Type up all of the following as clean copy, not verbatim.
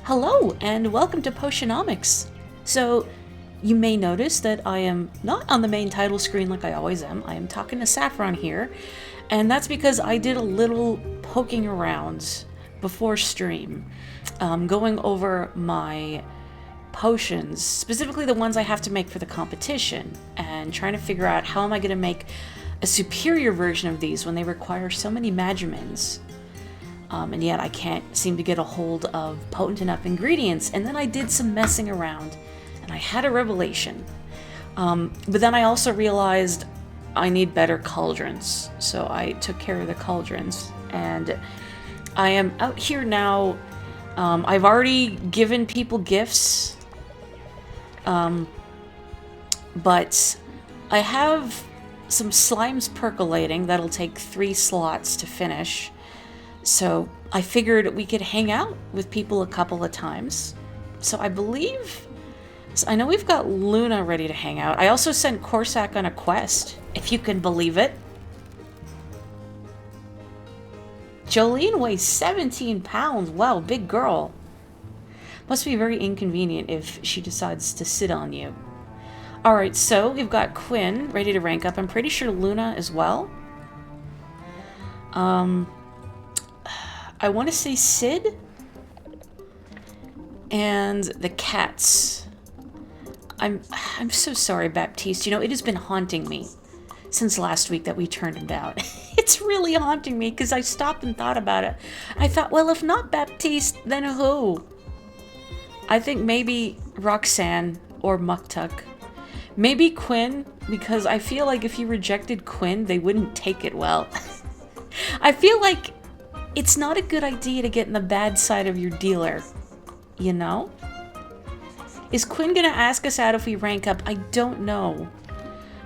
Hello, and welcome to Potionomics. So, you may notice that I am not on the main title screen like I always am. I am talking to Saffron here, and that's because I did a little poking around before stream, going over my potions, specifically the ones I have to make for the competition, and trying to figure out how am I going to make a superior version of these when they require so many magimins. And yet I can't seem to get a hold of potent enough ingredients. And then I did some messing around, and I had a revelation. But then I also realized I need better cauldrons. So I took care of the cauldrons, and I am out here now. I've already given people gifts, but I have some slimes percolating that'll take 3 slots to finish. So I figured we could hang out with people a couple of times. So I know we've got Luna ready to hang out. I also sent Corsac on a quest, if you can believe it. Jolene weighs 17 pounds. Wow, big girl. Must be very inconvenient if she decides to sit on you. Alright, so we've got Quinn ready to rank up. I'm pretty sure Luna as well. I want to say Sid and the cats. I'm so sorry, Baptiste. You know, it has been haunting me since last week that we turned him down. It's really haunting me because I stopped and thought about it. I thought, well, if not Baptiste, then who? I think maybe Roxanne or Muktuk. Maybe Quinn, because I feel like if you rejected Quinn, they wouldn't take it well. I feel like it's not a good idea to get in the bad side of your dealer, you know? Is Quinn gonna ask us out if we rank up? I don't know,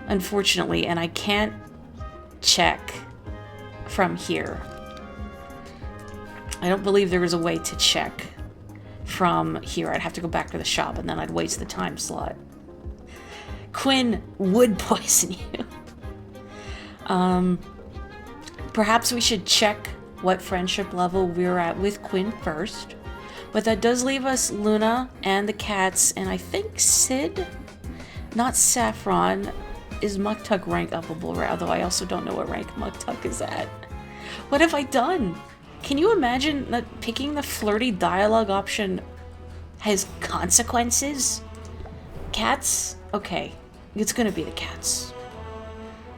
unfortunately, and I can't check from here. I don't believe there is a way to check from here. I'd have to go back to the shop, and then I'd waste the time slot. Quinn would poison you. Perhaps we should check what friendship level we're at with Quinn first. But that does leave us Luna and the cats, and I think Sid, not Saffron. Is Muktuk rank upable, although I also don't know what rank Muktuk is at. What have I done? Can you imagine that picking the flirty dialogue option has consequences? Cats? Okay, it's gonna be the cats.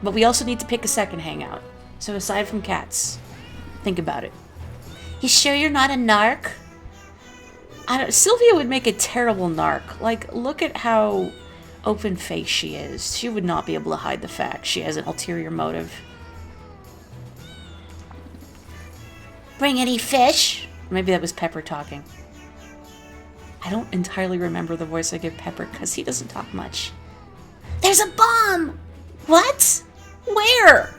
But we also need to pick a second hangout. So aside from cats, think about it. You sure you're not a narc? Sylvia would make a terrible narc. Like, look at how open-faced she is. She would not be able to hide the fact she has an ulterior motive. Bring any fish? Maybe that was Pepper talking. I don't entirely remember the voice I give Pepper because he doesn't talk much. There's a bomb! What? Where?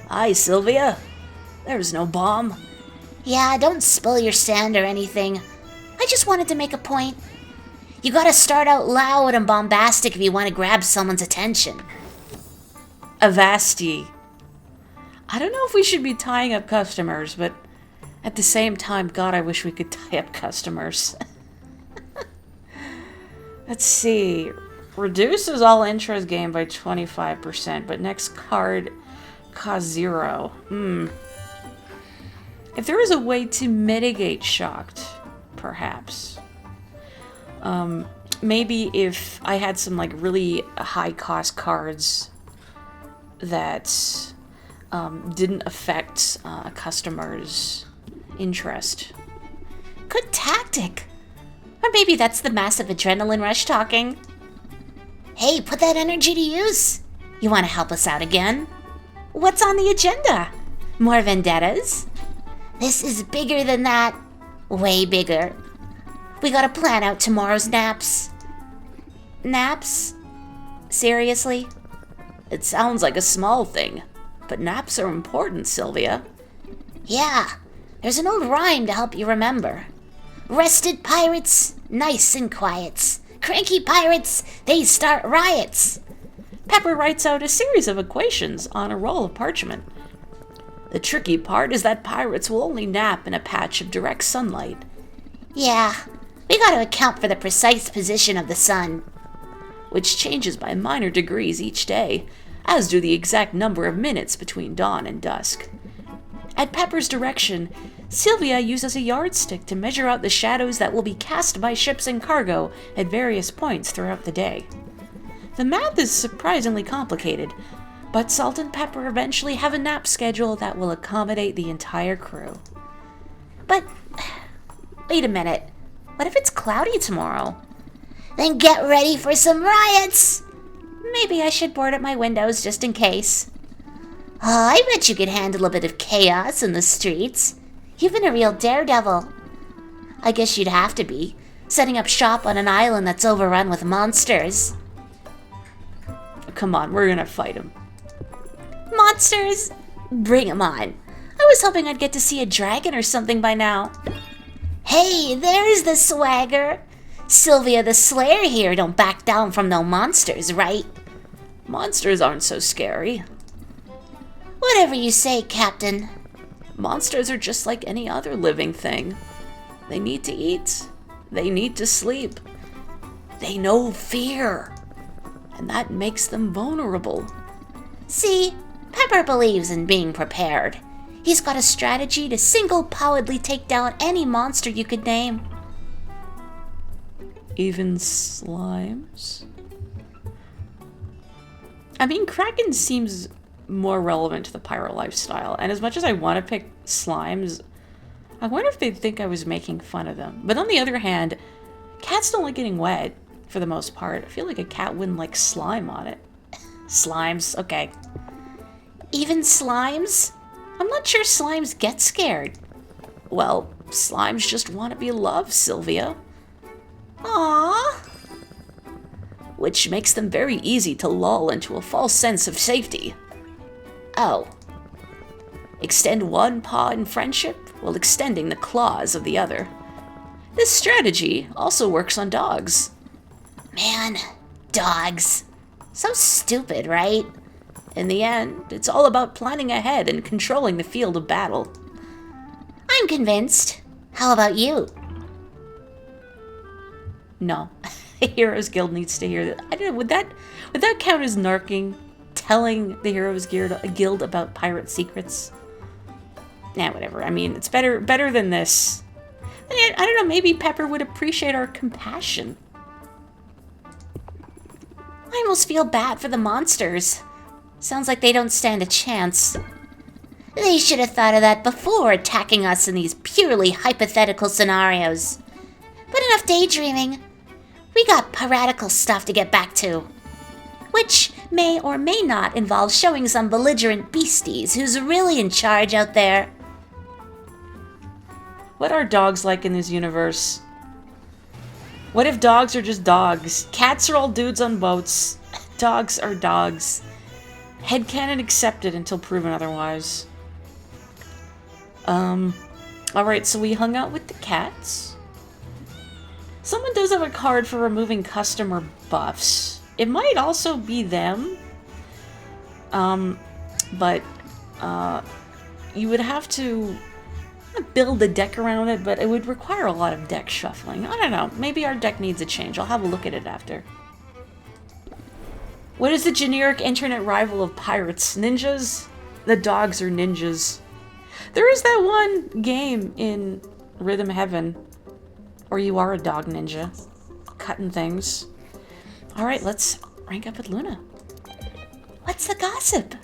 Hi, Sylvia. There's no bomb. Yeah, don't spill your sand or anything. I just wanted to make a point. You gotta start out loud and bombastic if you want to grab someone's attention. Avasti. I don't know if we should be tying up customers, but at the same time, God, I wish we could tie up customers. Let's see. Reduces all intros gained by 25%, but next card costs 0. If there is a way to mitigate shocked, perhaps. Maybe if I had some like really high cost cards that didn't affect a customer's interest. Good tactic. Or maybe that's the massive adrenaline rush talking. Hey, put that energy to use. You want to help us out again? What's on the agenda? More vendettas? This is bigger than that. Way bigger. We gotta plan out tomorrow's naps. Naps? Seriously? It sounds like a small thing, but naps are important, Sylvia. Yeah, there's an old rhyme to help you remember. Rested pirates, nice and quiets. Cranky pirates, they start riots. Pepper writes out a series of equations on a roll of parchment. The tricky part is that pirates will only nap in a patch of direct sunlight. Yeah, We gotta account for the precise position of the sun. Which changes by minor degrees each day, as do the exact number of minutes between dawn and dusk. At Pepper's direction, Sylvia uses a yardstick to measure out the shadows that will be cast by ships and cargo at various points throughout the day. The math is surprisingly complicated, but Salt and Pepper eventually have a nap schedule that will accommodate the entire crew. But, wait a minute. What if it's cloudy tomorrow? Then get ready for some riots! Maybe I should board up my windows just in case. Oh, I bet you could handle a bit of chaos in the streets. You've been a real daredevil. I guess you'd have to be, setting up shop on an island that's overrun with monsters. Come on, we're gonna fight them. Monsters? Bring 'em on. I was hoping I'd get to see a dragon or something by now. Hey, there's the swagger. Sylvia the Slayer here don't back down from no monsters, right? Monsters aren't so scary. Whatever you say, Captain. Monsters are just like any other living thing. They need to eat. They need to sleep. They know fear. And that makes them vulnerable. See, Pepper believes in being prepared. He's got a strategy to single-poweredly take down any monster you could name. Even slimes? I mean, Kraken seems more relevant to the pirate lifestyle, and as much as I want to pick slimes, I wonder if they'd think I was making fun of them. But on the other hand, cats don't like getting wet, for the most part. I feel like a cat wouldn't like slime on it. Slimes, okay. Even slimes? I'm not sure slimes get scared. Well, slimes just want to be loved, Sylvia. Aww. Which makes them very easy to lull into a false sense of safety. Oh. Extend one paw in friendship while extending the claws of the other. This strategy also works on dogs. Man, dogs. So stupid, right? In the end, it's all about planning ahead and controlling the field of battle. I'm convinced. How about you? No. The Heroes Guild needs to hear that. I don't know, would that count as narking? Telling the Heroes Guild about pirate secrets? Nah, whatever. I mean, it's better than this. I don't know, maybe Pepper would appreciate our compassion. I almost feel bad for the monsters. Sounds like they don't stand a chance. They should have thought of that before attacking us in these purely hypothetical scenarios. But enough daydreaming. We got piratical stuff to get back to. Which may or may not involve showing some belligerent beasties who's really in charge out there. What are dogs like in this universe? What if dogs are just dogs? Cats are all dudes on boats. Dogs are dogs. Headcanon accepted until proven otherwise. Alright, so we hung out with the cats. Someone does have a card for removing customer buffs. It might also be them. But you would have to build a deck around it, but it would require a lot of deck shuffling. I don't know. Maybe our deck needs a change. I'll have a look at it after. What is the generic internet rival of pirates? Ninjas? The dogs are ninjas. There is that one game in Rhythm Heaven where you are a dog ninja, cutting things. Alright, let's rank up with Luna. What's the gossip?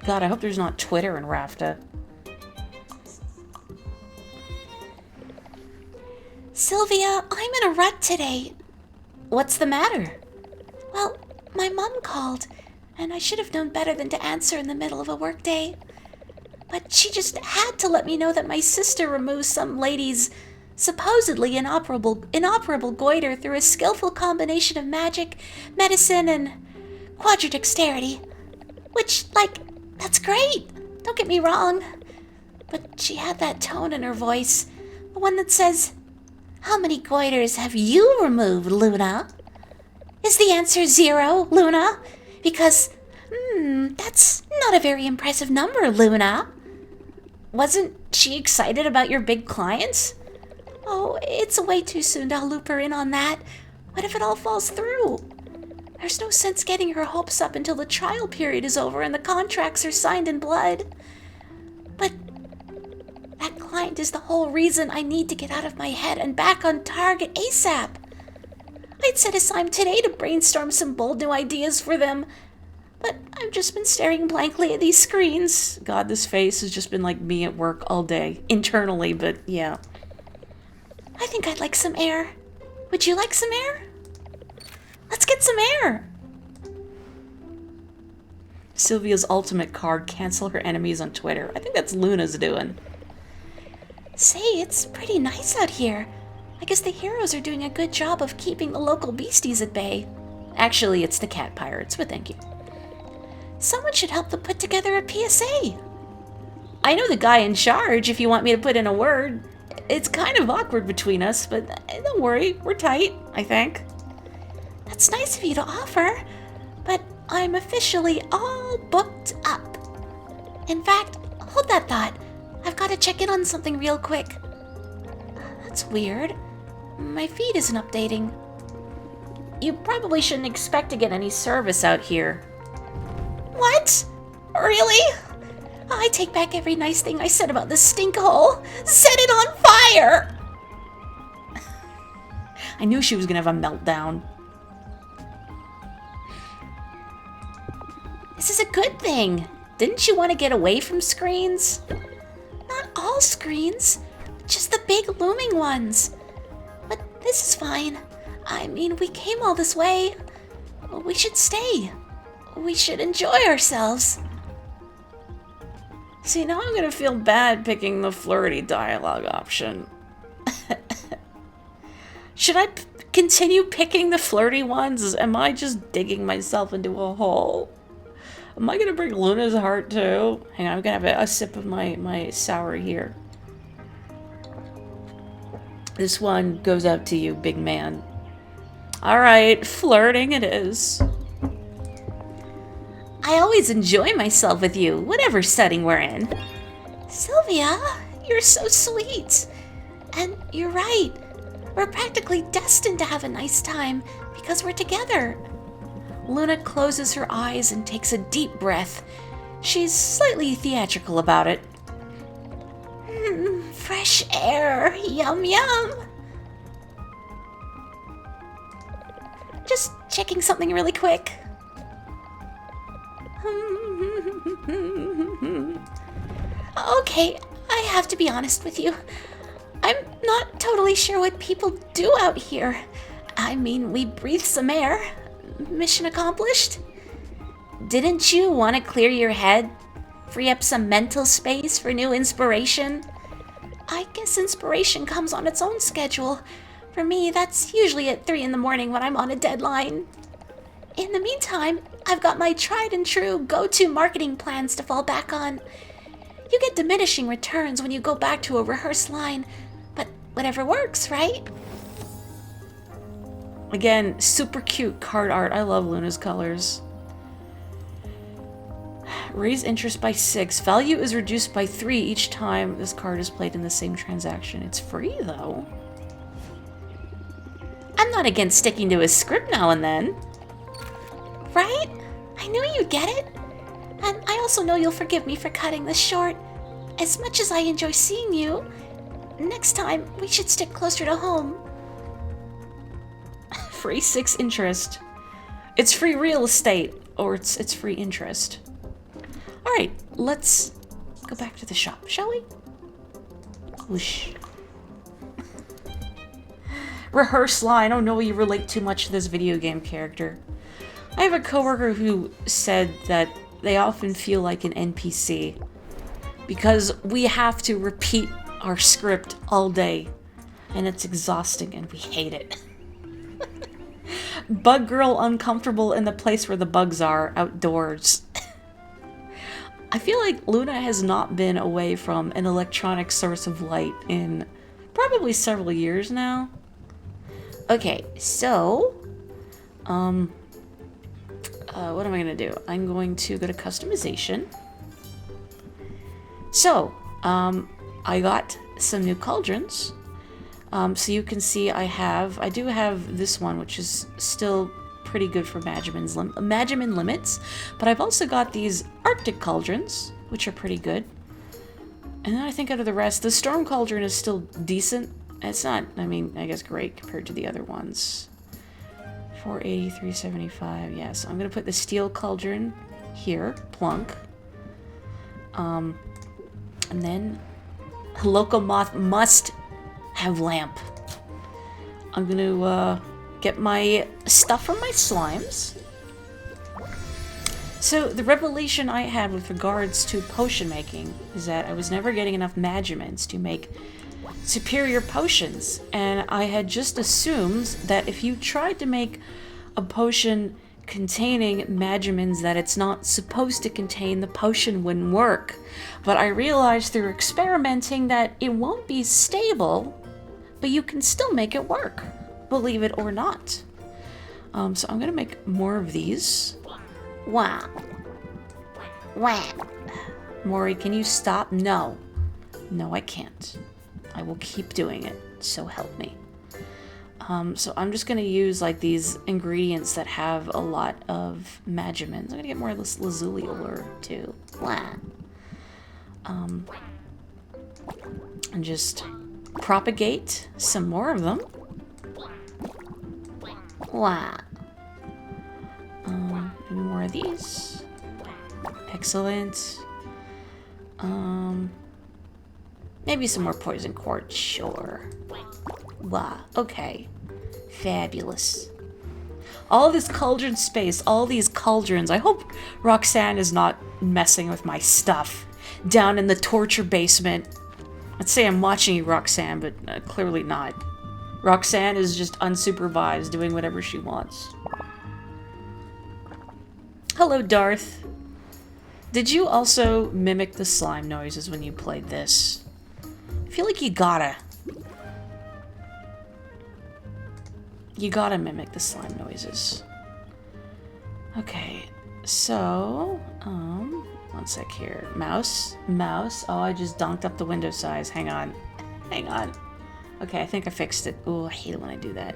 God, I hope there's not Twitter in Rafta. Sylvia, I'm in a rut today. What's the matter? Well, my mom called, and I should have known better than to answer in the middle of a workday. But she just had to let me know that my sister removed some lady's supposedly inoperable goiter through a skillful combination of magic, medicine, and quadridexterity. Which, like, that's great. Don't get me wrong. But she had that tone in her voice, the one that says, "How many goiters have you removed, Luna?" Is the answer 0, Luna? Because, that's not a very impressive number, Luna. Wasn't she excited about your big clients? Oh, it's way too soon to loop her in on that. What if it all falls through? There's no sense getting her hopes up until the trial period is over and the contracts are signed in blood. But that client is the whole reason I need to get out of my head and back on target ASAP. I'd set aside today to brainstorm some bold new ideas for them, but I've just been staring blankly at these screens. God, this face has just been like me at work all day. Internally, but yeah. I think I'd like some air. Would you like some air? Let's get some air. Sylvia's ultimate card, cancel her enemies on Twitter. I think that's Luna's doing. Say, it's pretty nice out here. I guess the heroes are doing a good job of keeping the local beasties at bay. Actually, it's the cat pirates, but thank you. Someone should help them put together a PSA. I know the guy in charge if you want me to put in a word. It's kind of awkward between us, but don't worry, we're tight, I think. That's nice of you to offer, but I'm officially all booked up. In fact, hold that thought. I've got to check in on something real quick. That's weird. My feed isn't updating. You probably shouldn't expect to get any service out here. What? Really? I take back every nice thing I said about this stink hole. Set it on fire! I knew she was gonna have a meltdown. This is a good thing. Didn't you want to get away from screens? Not all screens, just the big looming ones. But this is fine. I mean, we came all this way. We should stay. We should enjoy ourselves. See, now I'm gonna feel bad picking the flirty dialogue option. Should I continue picking the flirty ones? Am I just digging myself into a hole? Am I gonna break Luna's heart too? Hang on, I'm gonna have a sip of my sour here. This one goes out to you, big man. Alright, flirting it is. I always enjoy myself with you, whatever setting we're in. Sylvia, you're so sweet. And you're right. We're practically destined to have a nice time because we're together. Luna closes her eyes and takes a deep breath. She's slightly theatrical about it. Fresh air. Yum yum. Just checking something really quick. Okay, I have to be honest with you. I'm not totally sure what people do out here. I mean, we breathe some air. Mission accomplished. Didn't you want to clear your head? Free up some mental space for new inspiration? I guess inspiration comes on its own schedule. For me, that's usually at 3 in the morning when I'm on a deadline. In the meantime, I've got my tried and true go-to marketing plans to fall back on. You get diminishing returns when you go back to a rehearsed line, but whatever works, right? Again, super cute card art. I love Luna's colors. Raise interest by 6. Value is reduced by 3 each time this card is played in the same transaction. It's free, though. I'm not against sticking to a script now and then. Right? I knew you'd get it. And I also know you'll forgive me for cutting this short. As much as I enjoy seeing you, next time we should stick closer to home. Free 6 interest. It's free real estate, or it's free interest. Alright, let's go back to the shop, shall we? Whoosh. Rehearse line. Oh no, you relate too much to this video game character. I have a coworker who said that they often feel like an NPC because we have to repeat our script all day and it's exhausting and we hate it. Bug girl uncomfortable in the place where the bugs are, outdoors. I feel like Luna has not been away from an electronic source of light in probably several years now. Okay, so, what am I gonna do? I'm going to go to customization. So, I got some new cauldrons. So you can see I do have this one, which is still pretty good for Magimin limits, but I've also got these Arctic cauldrons, which are pretty good. And then I think out of the rest, the Storm Cauldron is still decent. It's not, I mean, I guess great compared to the other ones. 480, 375, yeah, so I'm gonna put the Steel Cauldron here, plunk. And then Locomoth must have lamp. I'm gonna get my stuff from my slimes. So the revelation I had with regards to potion making is that I was never getting enough Magimins to make superior potions, and I had just assumed that if you tried to make a potion containing Magimins that it's not supposed to contain, the potion wouldn't work. But I realized through experimenting that it won't be stable, but you can still make it work, believe it or not. So I'm gonna make more of these. Wow. Wow. Morri, can you stop? No. No, I can't. I will keep doing it, so help me. So I'm just gonna use like these ingredients that have a lot of Magimins. I'm gonna get more of this lazuli ore too. Wow. And just propagate some more of them. Wow. Maybe more of these. Excellent. Maybe some more poison quartz, sure. Wow, okay. Fabulous. All this cauldron space, all these cauldrons. I hope Roxanne is not messing with my stuff down in the torture basement. I'd say I'm watching you, Roxanne, but clearly not. Roxanne is just unsupervised, doing whatever she wants. Hello, Darth. Did you also mimic the slime noises when you played this? I feel like you gotta. You gotta mimic the slime noises. Okay, so, one sec here. Mouse. Oh, I just donked up the window size. Hang on. Okay, I think I fixed it. Ooh, I hate it when I do that.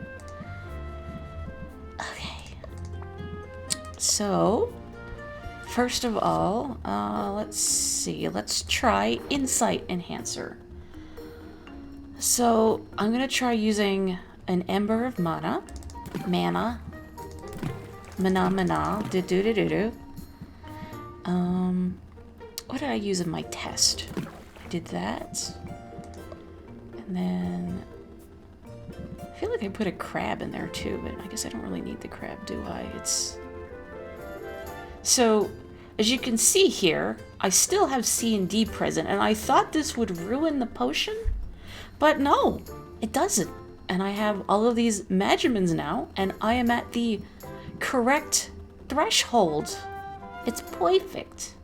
Okay. So, first of all, let's see. Let's try Insight Enhancer. So, I'm gonna try using an Ember of Mana. Mana. Do-do-do-do-do. What did I use in my test? I did that. And then I feel like I put a crab in there too, but I guess I don't really need the crab, do I? It's... So, as you can see here, I still have C and D present, and I thought this would ruin the potion, but no, it doesn't. And I have all of these Magimins now, and I am at the correct threshold. It's perfect.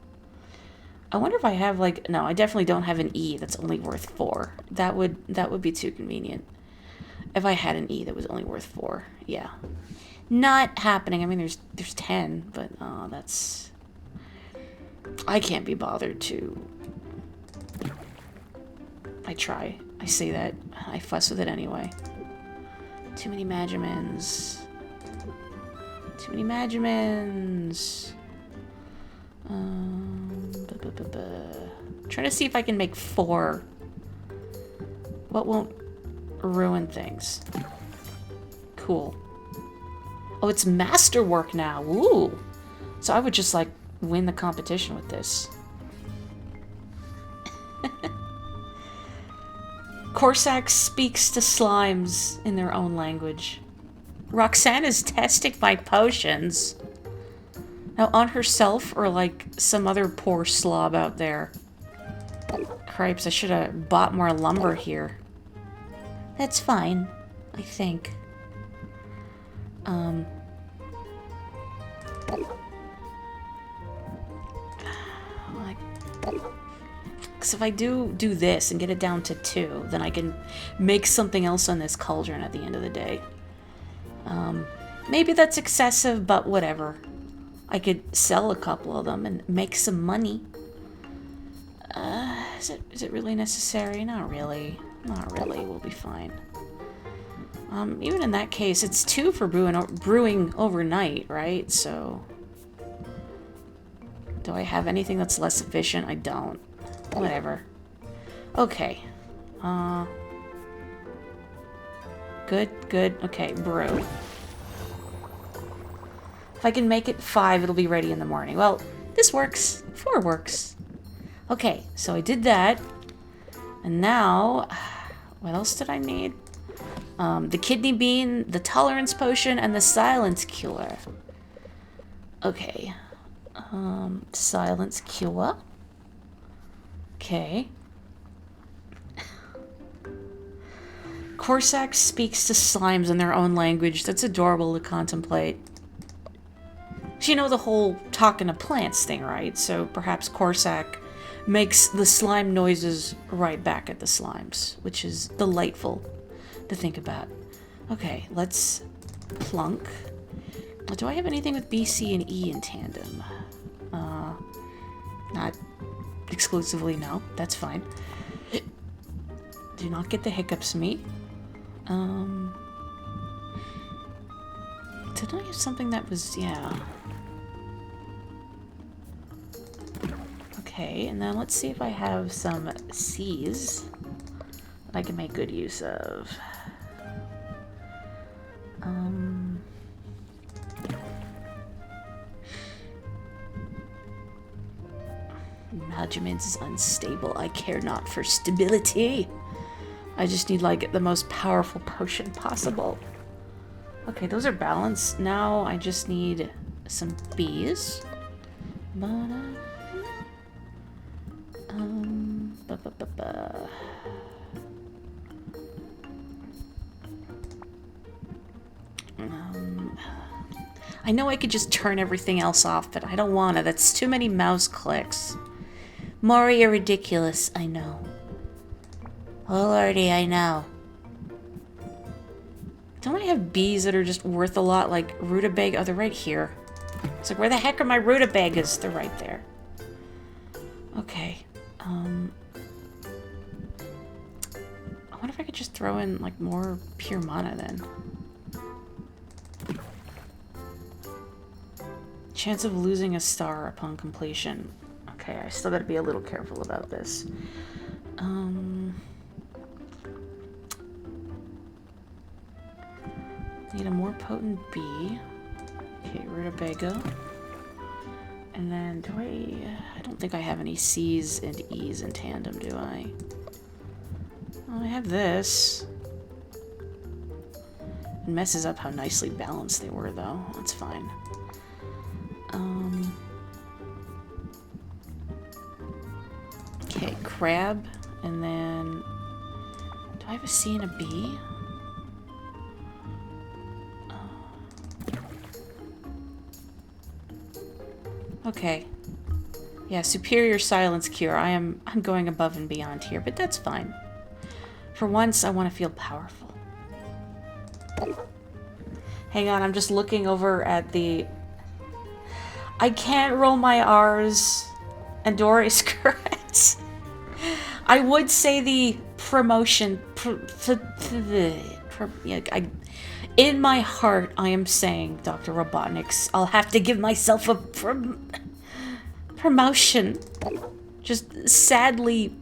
I wonder if I have like, no, I definitely don't have an E that's only worth 4. That would be too convenient. If I had an E that was only worth 4, yeah. Not happening. I mean, there's 10, but that's... I can't be bothered to... I try. I say that. I fuss with it anyway. Too many Magimins. Too many Magimins. Trying to see if I can make 4. What won't ruin things? Cool. Oh, it's masterwork now. Ooh. So I would just like win the competition with this. Corsac speaks to slimes in their own language. Roxanne is testing my potions. Now, on herself or like some other poor slob out there? Cripes, I should have bought more lumber here. That's fine, I think. Because if I do this and get it down to 2, then I can make something else on this cauldron at the end of the day. Maybe that's excessive, but whatever. I could sell a couple of them and make some money. Is it really necessary? Not really. Not really. We'll be fine. Even in that case, it's 2 for brewing overnight, right? So... Do I have anything that's less efficient? I don't. Whatever. Okay. Good, good. Okay, brew. If I can make it 5, it'll be ready in the morning. Well, this works. 4 works. Okay, so I did that. And now... What else did I need? The kidney bean, the tolerance potion, and the silence cure. Okay. Silence cure. Okay. Corsac speaks to slimes in their own language. That's adorable to contemplate. So you know the whole talking to plants thing, right? So perhaps Corsac makes the slime noises right back at the slimes, which is delightful to think about. Okay, let's plunk. Do I have anything with B, C, and E in tandem? Not exclusively, no. That's fine. Do not get the hiccups, me. Did I have something that was... yeah. Okay, and then let's see if I have some C's that I can make good use of. Management is unstable. I care not for stability. I just need, like, the most powerful potion possible. Okay, those are balanced. Now I just need some B's. I know I could just turn everything else off, but I don't want to. That's too many mouse clicks. Morri, you're ridiculous. I know. Oh, lordy, I know. Don't I have bees that are just worth a lot, like rutabaga? Oh, they're right here. It's like, where the heck are my rutabagas? They're right there. Okay. I wonder if I could just throw in, like, more pure mana then. Chance of losing a star upon completion. Okay, I still gotta be a little careful about this. Need a more potent B. Okay, rutabaga. And then, do I don't think I have any C's and E's in tandem, do I? Well, I have this. It messes up how nicely balanced they were, though. That's fine. Okay, crab, and then... Do I have a C and a B? Okay. Yeah, superior silence cure. I'm going above and beyond here, but that's fine. For once, I want to feel powerful. Hang on, I'm just looking over at the... I can't roll my R's. And Dora is correct. I would say the promotion... in my heart, I am saying, Dr. Robotniks, I'll have to give myself a promotion. Just sadly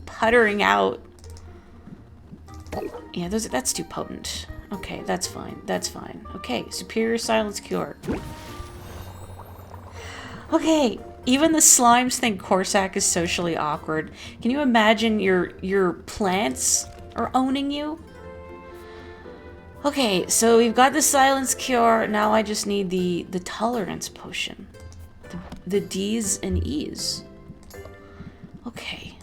puttering out. Yeah, that's too potent. Okay, that's fine. That's fine. Okay, superior silence cure. Okay, even the slimes think Corsac is socially awkward. Can you imagine your plants are owning you? Okay, so we've got the silence cure. Now I just need the tolerance potion. The D's and E's. Okay.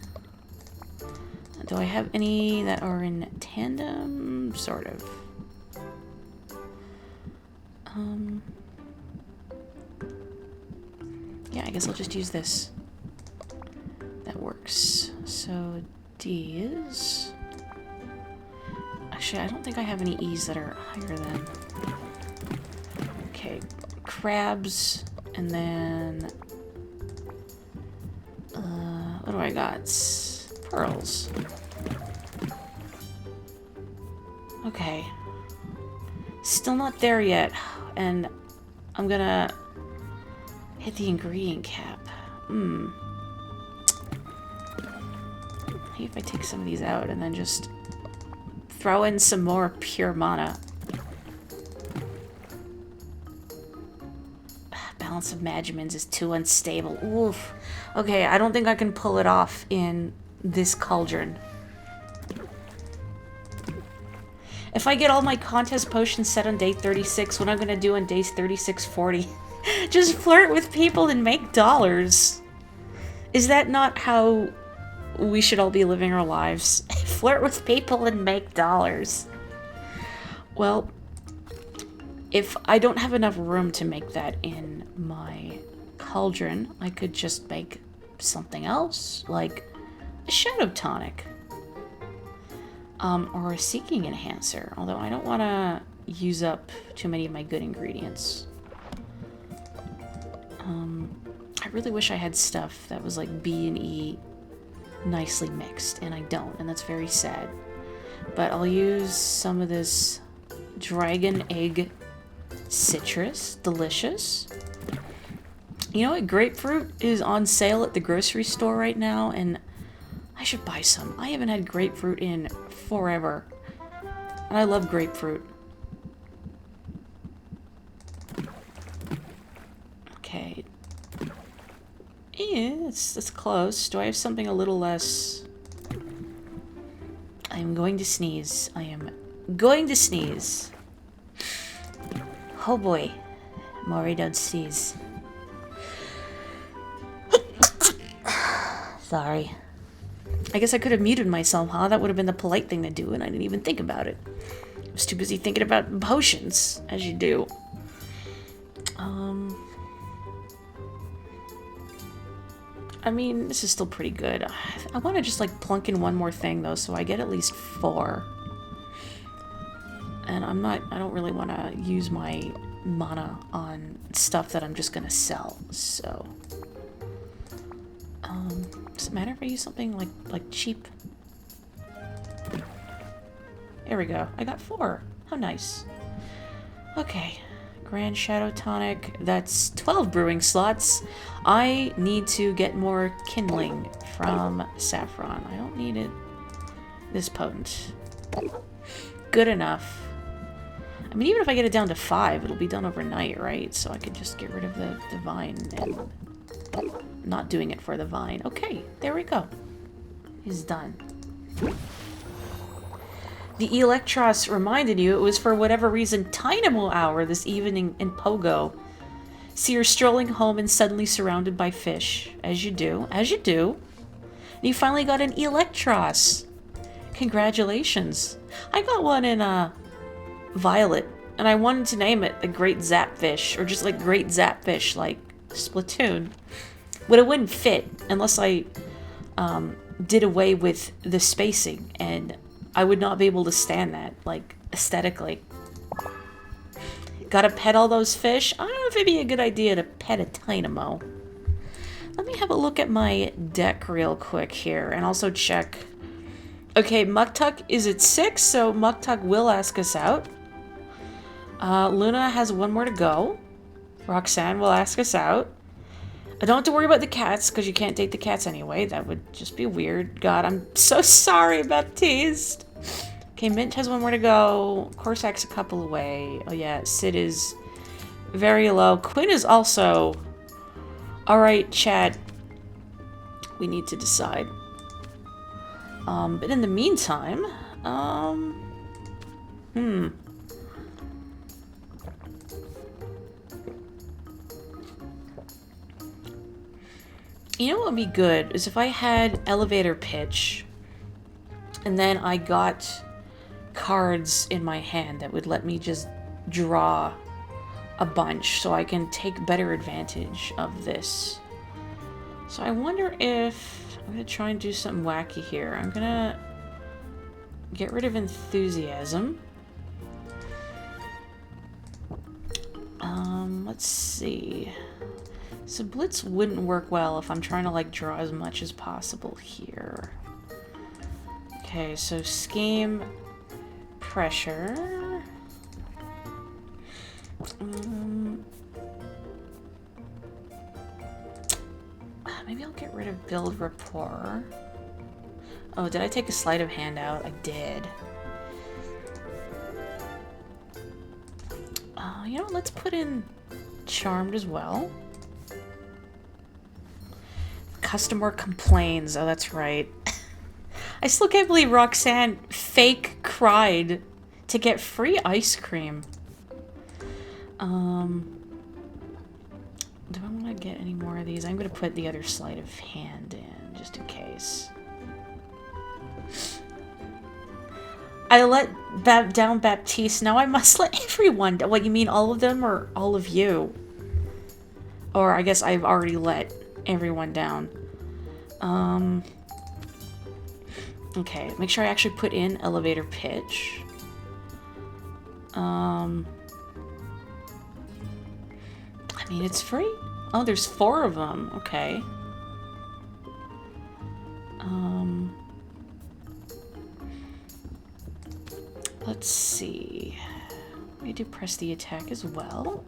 Do I have any that are in tandem? Sort of. Yeah, I guess I'll just use this. That works. So D's. Actually, I don't think I have any E's that are higher than... Okay, crabs, and then... what do I got? Pearls. Okay. Still not there yet. And I'm gonna hit the ingredient cap. Maybe if I take some of these out and then just throw in some more pure mana. Balance of Magimins is too unstable. Oof. Okay, I don't think I can pull it off in this cauldron. If I get all my contest potions set on day 36, what I'm gonna do on days 36, 40? Just flirt with people and make dollars. Is that not how we should all be living our lives? Flirt with people and make dollars. Well, if I don't have enough room to make that in my cauldron, I could just make something else, like a shadow tonic. Or a seeking enhancer, although I don't want to use up too many of my good ingredients. I really wish I had stuff that was like B and E nicely mixed, and I don't, and that's very sad. But I'll use some of this dragon egg citrus. Delicious. You know what? Grapefruit is on sale at the grocery store right now, and I should buy some. I haven't had grapefruit in forever. And I love grapefruit. Okay. It's close. Do I have something a little less... I am going to sneeze. I am going to sneeze. Oh boy. Morri, don't sneeze. Sorry. I guess I could have muted myself, huh? That would have been the polite thing to do, and I didn't even think about it. I was too busy thinking about potions, as you do. I mean, this is still pretty good. I want to just, like, plunk in one more thing, though, so I get at least 4. And I don't really want to use my mana on stuff that I'm just gonna sell, so... does it matter if I use something like cheap? There we go. I got 4. How nice. Okay. Grand Shadow Tonic. That's 12 brewing slots. I need to get more kindling from Saffron. I don't need it this potent. Good enough. I mean, even if I get it down to 5, it'll be done overnight, right? So I could just get rid of the vine and not doing it for the vine. Okay, there we go. He's done. The Electros reminded you it was for whatever reason Dynamo hour this evening in Pogo. See her strolling home and suddenly surrounded by fish. As you do. As you do. And you finally got an Electros. Congratulations. I got one in Violet, and I wanted to name it the Great Zapfish, or just like Great Zapfish, like Splatoon. But it wouldn't fit unless I did away with the spacing, and I would not be able to stand that, like, aesthetically. Gotta pet all those fish? I don't know if it'd be a good idea to pet a Dynamo. Let me have a look at my deck real quick here, and also check. Okay, Muktuk is at 6, so Muktuk will ask us out. Luna has 1 more to go. Roxanne will ask us out. I don't have to worry about the cats, because you can't date the cats anyway. That would just be weird. God, I'm so sorry, Baptiste. Okay, Mint has 1 more to go. Corsac's a couple away. Oh yeah, Sid is very low. Quinn is also... Alright, Chad. We need to decide. But in the meantime... You know what would be good is if I had elevator pitch and then I got cards in my hand that would let me just draw a bunch so I can take better advantage of this. So I wonder if I'm going to try and do something wacky here. I'm going to get rid of enthusiasm. Let's see. So Blitz wouldn't work well if I'm trying to, like, draw as much as possible here. Okay, so Scheme, Pressure. get rid of build rapport. Oh, did I take a sleight of hand out? I did. You know, let's put in charmed as well. Customer complains. Oh, that's right. I still can't believe Roxanne fake cried to get free ice cream. Do I want to get any more of these? I'm going to put the other sleight of hand in, just in case. I let down Baptiste. Now I must let everyone down. What, you mean all of them or all of you? Or I guess I've already let everyone down. Okay, make sure I actually put in elevator pitch. I mean, it's free. Oh, there's 4 of them. Okay. Let's see. We do press the attack as well.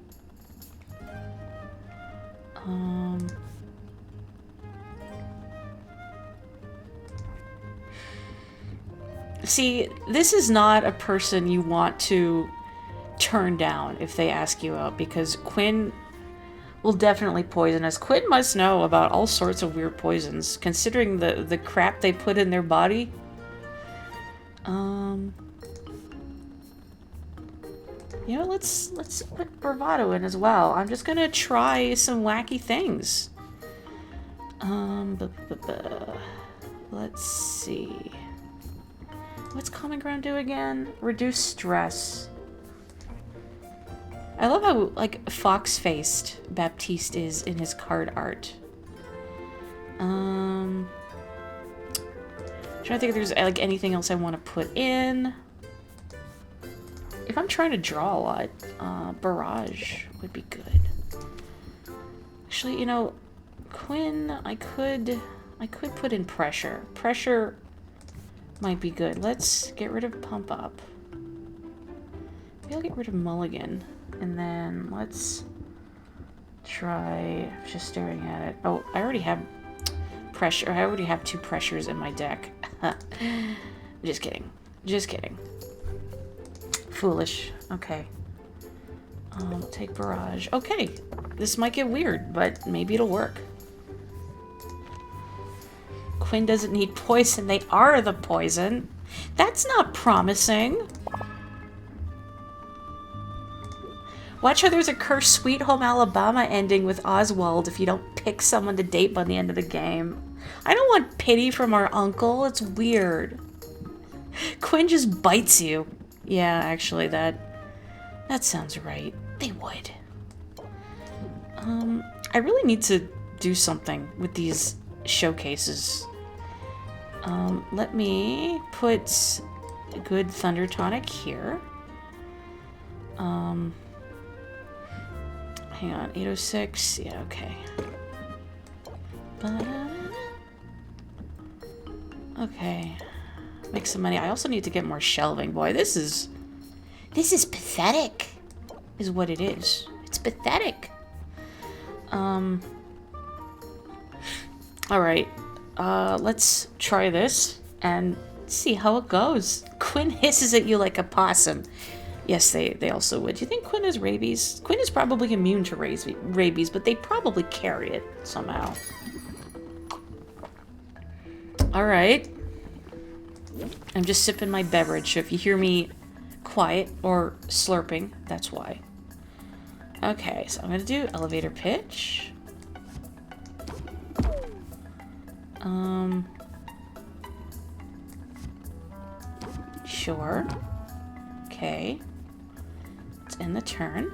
See, this is not a person you want to turn down if they ask you out, because Quinn will definitely poison us. Quinn must know about all sorts of weird poisons, considering the crap they put in their body. You know, let's put bravado in as well. I'm just gonna try some wacky things. Let's see. What's Common Ground do again? Reduce stress. I love how, like, fox-faced Baptiste is in his card art. Trying to think if there's, like, anything else I want to put in. If I'm trying to draw a lot, Barrage would be good. Actually, you know, Quinn, I could put in Pressure. Pressure might be good. Let's get rid of Pump Up. Maybe I'll get rid of Mulligan. And then let's try, just staring at it. Oh, I already have Pressure. I already have 2 pressures in my deck. Just kidding. Just kidding. Foolish. Okay. Take Barrage. Okay. This might get weird, but maybe it'll work. Quinn doesn't need poison. They are the poison. That's not promising. Watch how there's a cursed Sweet Home Alabama ending with Oswald if you don't pick someone to date by the end of the game. I don't want pity from our uncle. It's weird. Quinn just bites you. Yeah, actually, that sounds right. They would. I really need to do something with these showcases. Let me put a good Thunder Tonic here. Hang on, 806. Yeah, okay. Okay. Make some money. I also need to get more shelving. Boy, this is pathetic, is what it is. It's pathetic. Alright. Let's try this and see how it goes. Quinn hisses at you like a possum. Yes, they also would. Do you think Quinn has rabies? Quinn is probably immune to rabies, but they probably carry it somehow. Alright. I'm just sipping my beverage, so if you hear me quiet or slurping, that's why. Okay, so I'm going to do elevator pitch. Sure. Okay. Let's end the turn.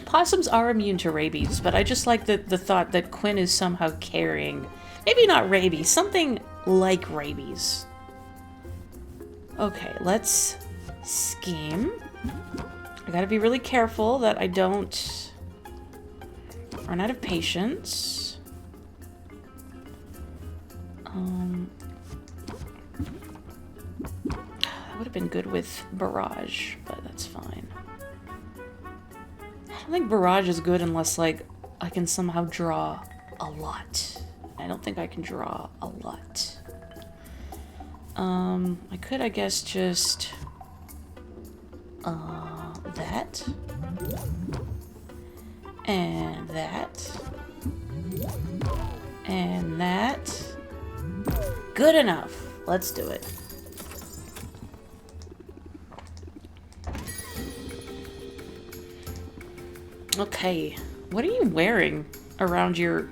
Possums are immune to rabies, but I just like the thought that Quinn is somehow carrying, maybe not rabies, something like rabies. Okay, let's scheme. I gotta be really careful that I don't run out of patience. That would have been good with Barrage, but that's fine. I don't think Barrage is good unless, like, I can somehow draw a lot. I don't think I can draw a lot. I could, I guess, just... that. And that. And that. Good enough. Let's do it. Okay. What are you wearing around your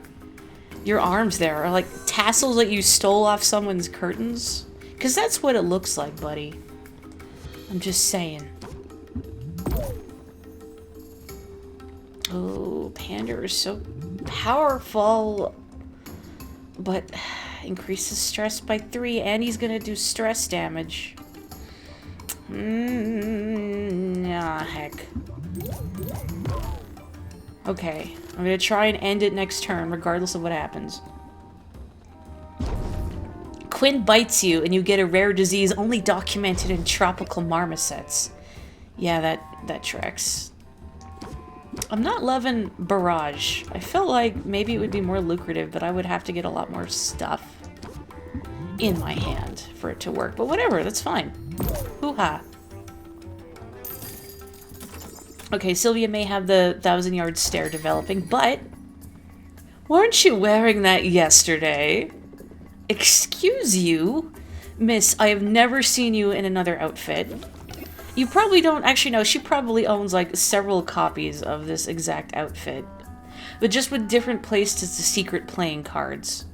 arms there? Are like tassels that you stole off someone's curtains? Because that's what it looks like, buddy. I'm just saying. Oh, Panda is so powerful. But increases stress by 3, and he's gonna do stress damage. Nah, heck. Okay, I'm gonna try and end it next turn, regardless of what happens. Quinn bites you, and you get a rare disease only documented in tropical marmosets. Yeah, that tracks. I'm not loving Barrage. I felt like maybe it would be more lucrative, but I would have to get a lot more stuff in my hand for it to work. But whatever, that's fine. Hoo-ha. Okay, Sylvia may have the 1,000-yard stare developing, but... weren't you wearing that yesterday? Excuse you? Miss, I have never seen you in another outfit. You probably don't actually know. She probably owns like several copies of this exact outfit, but just with different placed as the secret playing cards.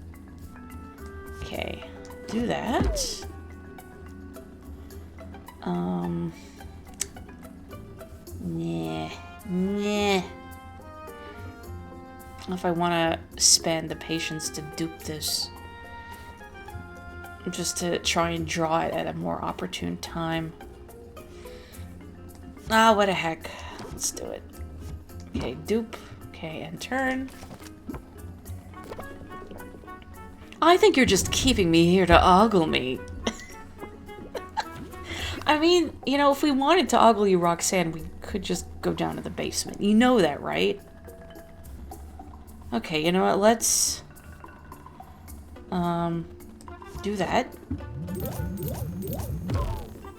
Okay, do that. Nah. If I want to spend the patience to dupe this, just to try and draw it at a more opportune time. Ah, what the heck. Let's do it. Okay, dupe. Okay, and turn. I think you're just keeping me here to ogle me. I mean, you know, if we wanted to ogle you, Roxanne, we could just go down to the basement. You know that, right? Okay, you know what? Let's... do that.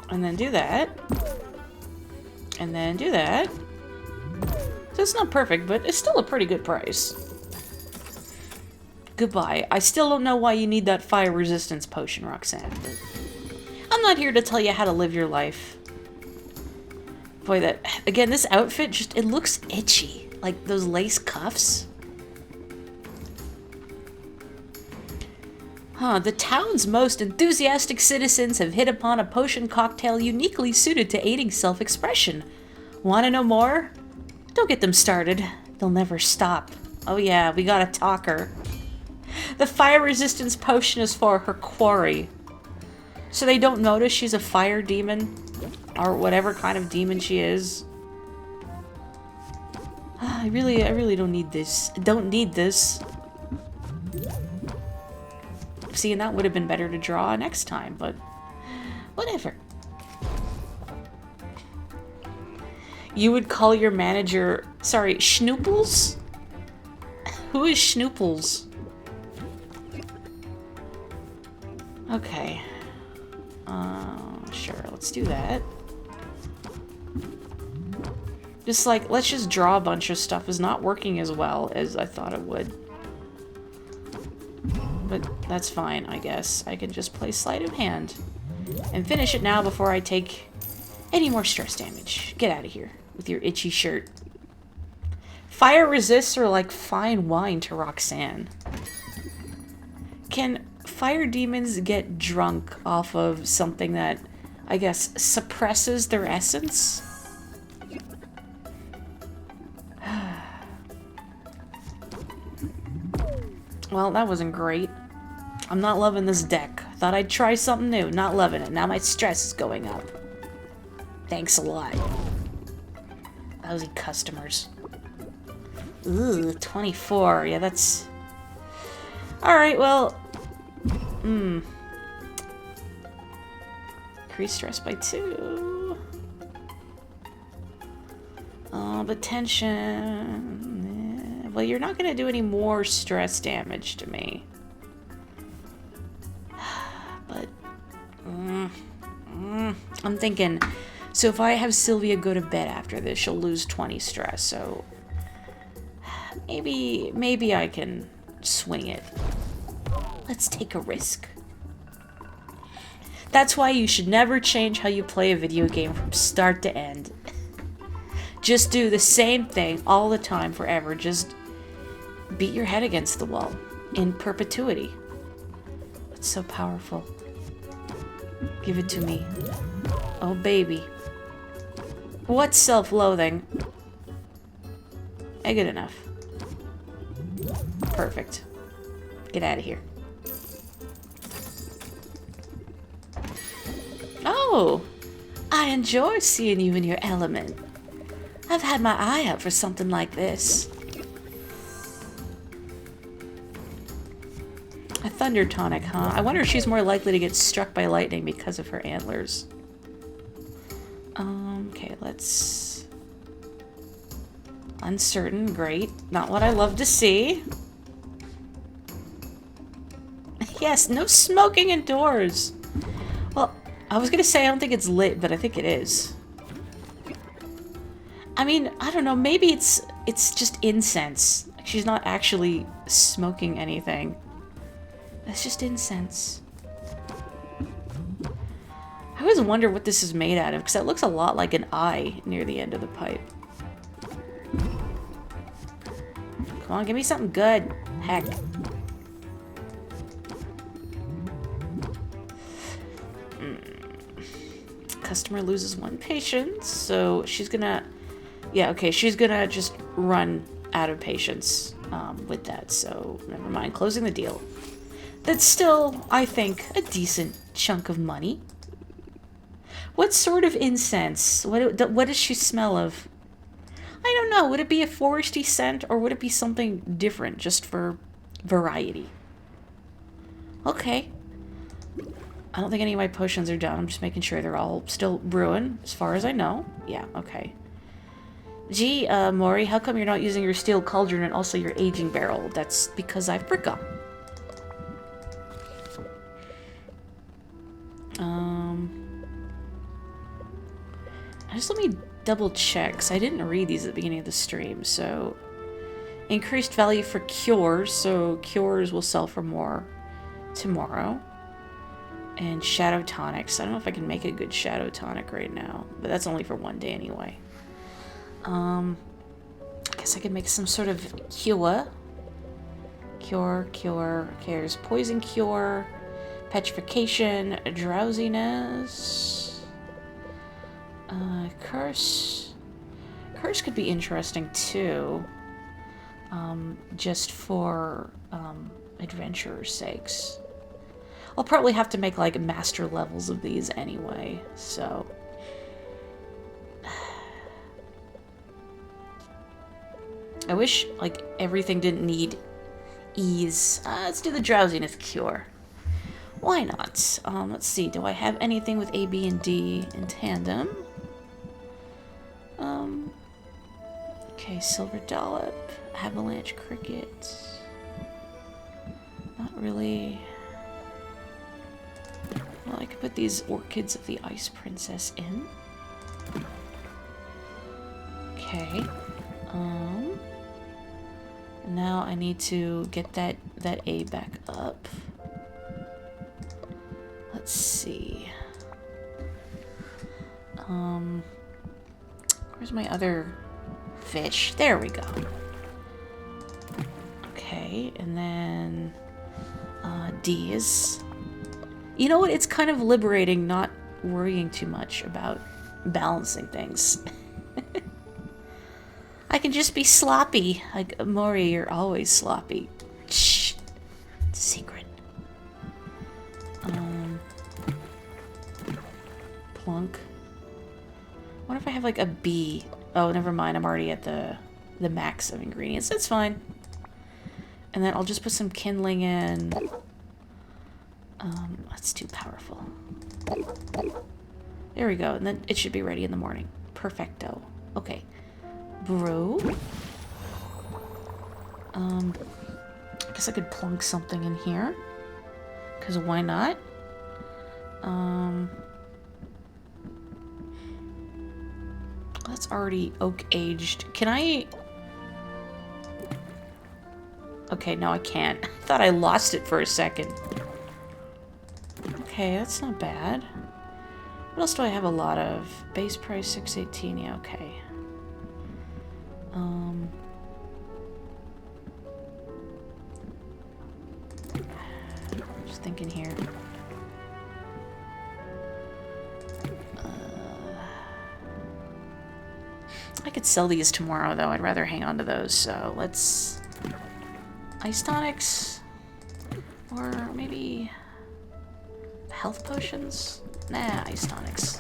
And then do that. And then do that. So it's not perfect, but it's still a pretty good price. Goodbye. I still don't know why you need that fire resistance potion, Roxanne, but I'm not here to tell you how to live your life. Boy, that... again, this outfit just... it looks itchy. Like those lace cuffs. Huh, the town's most enthusiastic citizens have hit upon a potion cocktail uniquely suited to aiding self-expression. Want to know more? Don't get them started. They'll never stop. Oh yeah, we got a talker. The fire resistance potion is for her quarry. So they don't notice she's a fire demon? Or whatever kind of demon she is. I really don't need this. Don't need this. See, and that would have been better to draw next time, but whatever. You would call your manager... sorry, Schnooples? Who is Schnooples? Okay. Sure, let's do that. Just like, let's just draw a bunch of stuff is not working as well as I thought it would. But that's fine, I guess. I can just play sleight of hand. And finish it now before I take any more stress damage. Get out of here with your itchy shirt. Fire resists are like fine wine to Roxanne. Can fire demons get drunk off of something that, I guess, suppresses their essence? Well, that wasn't great. I'm not loving this deck. Thought I'd try something new. Not loving it. Now my stress is going up. Thanks a lot. Lousy customers. Ooh, 24. Yeah, that's... Alright, well... Increase stress by 2. But tension... well, you're not gonna do any more stress damage to me. But, I'm thinking, so if I have Sylvia go to bed after this, she'll lose 20 stress, so maybe I can swing it. Let's take a risk. That's why you should never change how you play a video game from start to end. Just do the same thing all the time forever. Just beat your head against the wall in perpetuity. It's so powerful. Give it to me. Oh, baby. What's self-loathing? Good enough. Perfect. Get out of here. Oh, I enjoy seeing you in your element. I've had my eye out for something like this. A thunder tonic, huh? I wonder if she's more likely to get struck by lightning because of her antlers. Okay, let's... Uncertain, great. Not what I love to see. Yes, no smoking indoors. Well, I was gonna say I don't think it's lit, but I think it is. I mean, I don't know, maybe it's just incense. She's not actually smoking anything. It's just incense. I always wonder what this is made out of, because it looks a lot like an eye near the end of the pipe. Come on, give me something good. Heck. Customer loses 1 patient, so she's gonna... Yeah, okay, she's gonna just run out of patience with that, so never mind. Closing the deal. That's still, I think, a decent chunk of money. What sort of incense? What does she smell of? I don't know. Would it be a foresty scent, or would it be something different, just for variety? Okay. I don't think any of my potions are done. I'm just making sure they're all still brewing, as far as I know. Yeah, okay. Gee, Morri, how come you're not using your steel cauldron and also your aging barrel? That's because I forgot. Just let me double check, because I didn't read these at the beginning of the stream, so... Increased value for cures, so cures will sell for more tomorrow. And shadow tonics. I don't know if I can make a good shadow tonic right now, but that's only for 1 day anyway. I guess I could make some sort of cure. Cure. Okay, there's poison cure, petrification, drowsiness, curse. Curse could be interesting too. Just for adventurers' sakes. I'll probably have to make like master levels of these anyway, so. I wish like everything didn't need ease. Let's do the drowsiness cure. Why not? Let's see, do I have anything with A, B, and D in tandem? Okay, silver dollop, avalanche cricket. Not really. Well, I could put these orchids of the ice princess in. Okay. Now I need to get that A back up. Let's see. Where's my other fish? There we go. Okay, and then D's. You know what? It's kind of liberating not worrying too much about balancing things. I can just be sloppy. Like, Morri, you're always sloppy. Shh. It's a secret. Plunk. What if I have like a B? Oh, never mind. I'm already at the max of ingredients. That's fine. And then I'll just put some kindling in. That's too powerful. There we go. And then it should be ready in the morning. Perfecto. Okay. Brew. I guess I could plunk something in here. Because why not? That's already oak aged. Can I... Okay, no, I can't. I thought I lost it for a second. Okay, that's not bad. What else do I have a lot of? Base price 618, yeah, okay. Just thinking here. I could sell these tomorrow, though. I'd rather hang on to those, so let's... Ice tonics? Or maybe... health potions? Nah, ice tonics.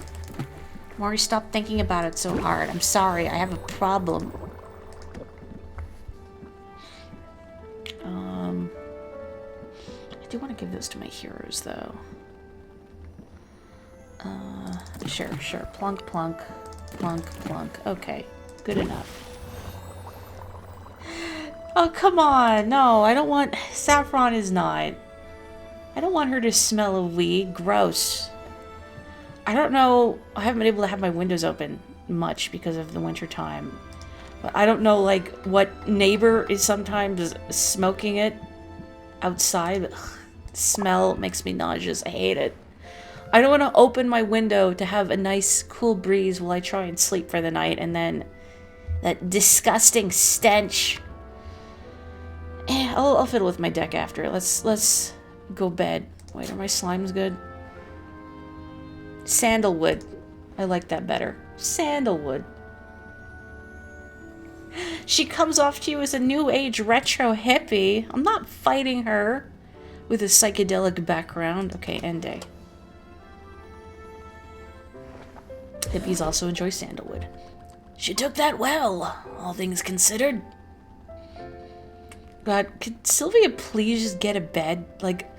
Morri, stop thinking about it so hard. I'm sorry, I have a problem. I do want to give those to my heroes, though. Sure. Plunk, plunk. Plunk, plunk. Okay, good enough. Oh, come on. No, I don't want... Saffron is not. I don't want her to smell of weed. Gross. I don't know. I haven't been able to have my windows open much because of the winter time. But I don't know, like, what neighbor is sometimes smoking it outside. But, ugh, the smell makes me nauseous. I hate it. I don't want to open my window to have a nice, cool breeze while I try and sleep for the night, and then that disgusting stench. I'll fiddle with my deck after. Let's go bed. Wait, are my slimes good? Sandalwood. I like that better. Sandalwood. She comes off to you as a new age retro hippie. I'm not fighting her with a psychedelic background. Okay, end day. Hippies also enjoy sandalwood. She took that well, all things considered. God, could Sylvia please just get a bed? Like,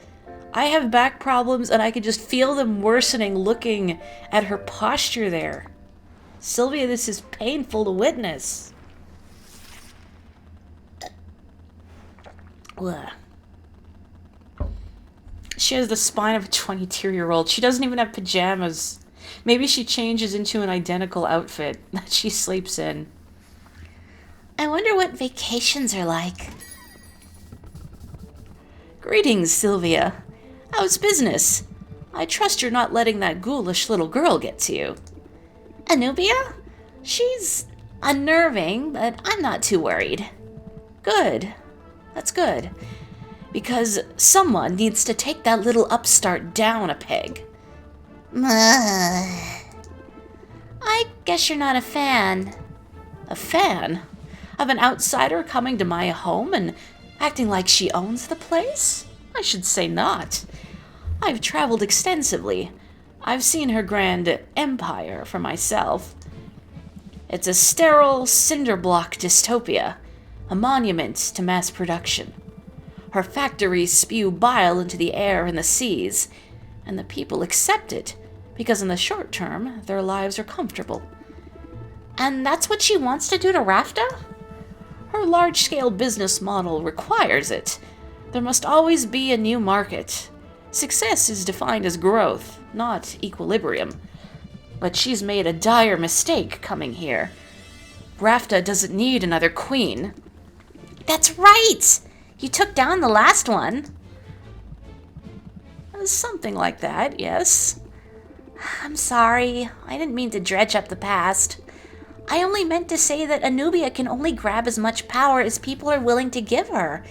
I have back problems and I could just feel them worsening looking at her posture there. Sylvia, this is painful to witness. Ugh. She has the spine of a 22-year-old. She doesn't even have pajamas. Maybe she changes into an identical outfit that she sleeps in. I wonder what vacations are like. Greetings, Sylvia. How's business? I trust you're not letting that ghoulish little girl get to you. Anubia? She's unnerving, but I'm not too worried. Good. That's good. Because someone needs to take that little upstart down a peg. I guess you're not a fan. A fan? Of an outsider coming to my home and acting like she owns the place? I should say not. I've traveled extensively. I've seen her grand empire for myself. It's a sterile cinder block dystopia, a monument to mass production. Her factories spew bile into the air and the seas, and the people accept it because in the short term, their lives are comfortable. And that's what she wants to do to Rafta? Her large-scale business model requires it. There must always be a new market. Success is defined as growth, not equilibrium. But she's made a dire mistake coming here. Rafta doesn't need another queen. That's right! You took down the last one. Something like that, yes. I'm sorry. I didn't mean to dredge up the past. I only meant to say that Anubia can only grab as much power as people are willing to give her.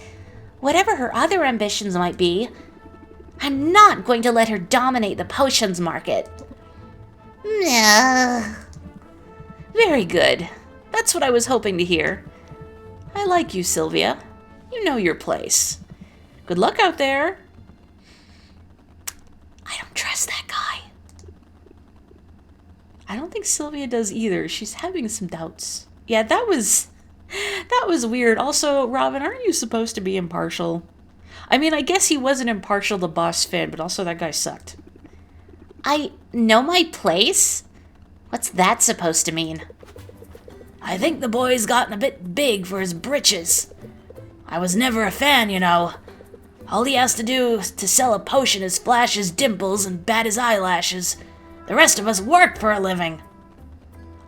Whatever her other ambitions might be, I'm not going to let her dominate the potions market. No. Very good. That's what I was hoping to hear. I like you, Sylvia. You know your place. Good luck out there. I don't trust that guy. I don't think Sylvia does either. She's having some doubts. Yeah, that was weird. Also, Robin, aren't you supposed to be impartial? I mean, I guess he wasn't impartial to Boss Finn, but also that guy sucked. I know my place? What's that supposed to mean? I think the boy's gotten a bit big for his britches. I was never a fan, you know. All he has to do to sell a potion is flash his dimples and bat his eyelashes. The rest of us work for a living.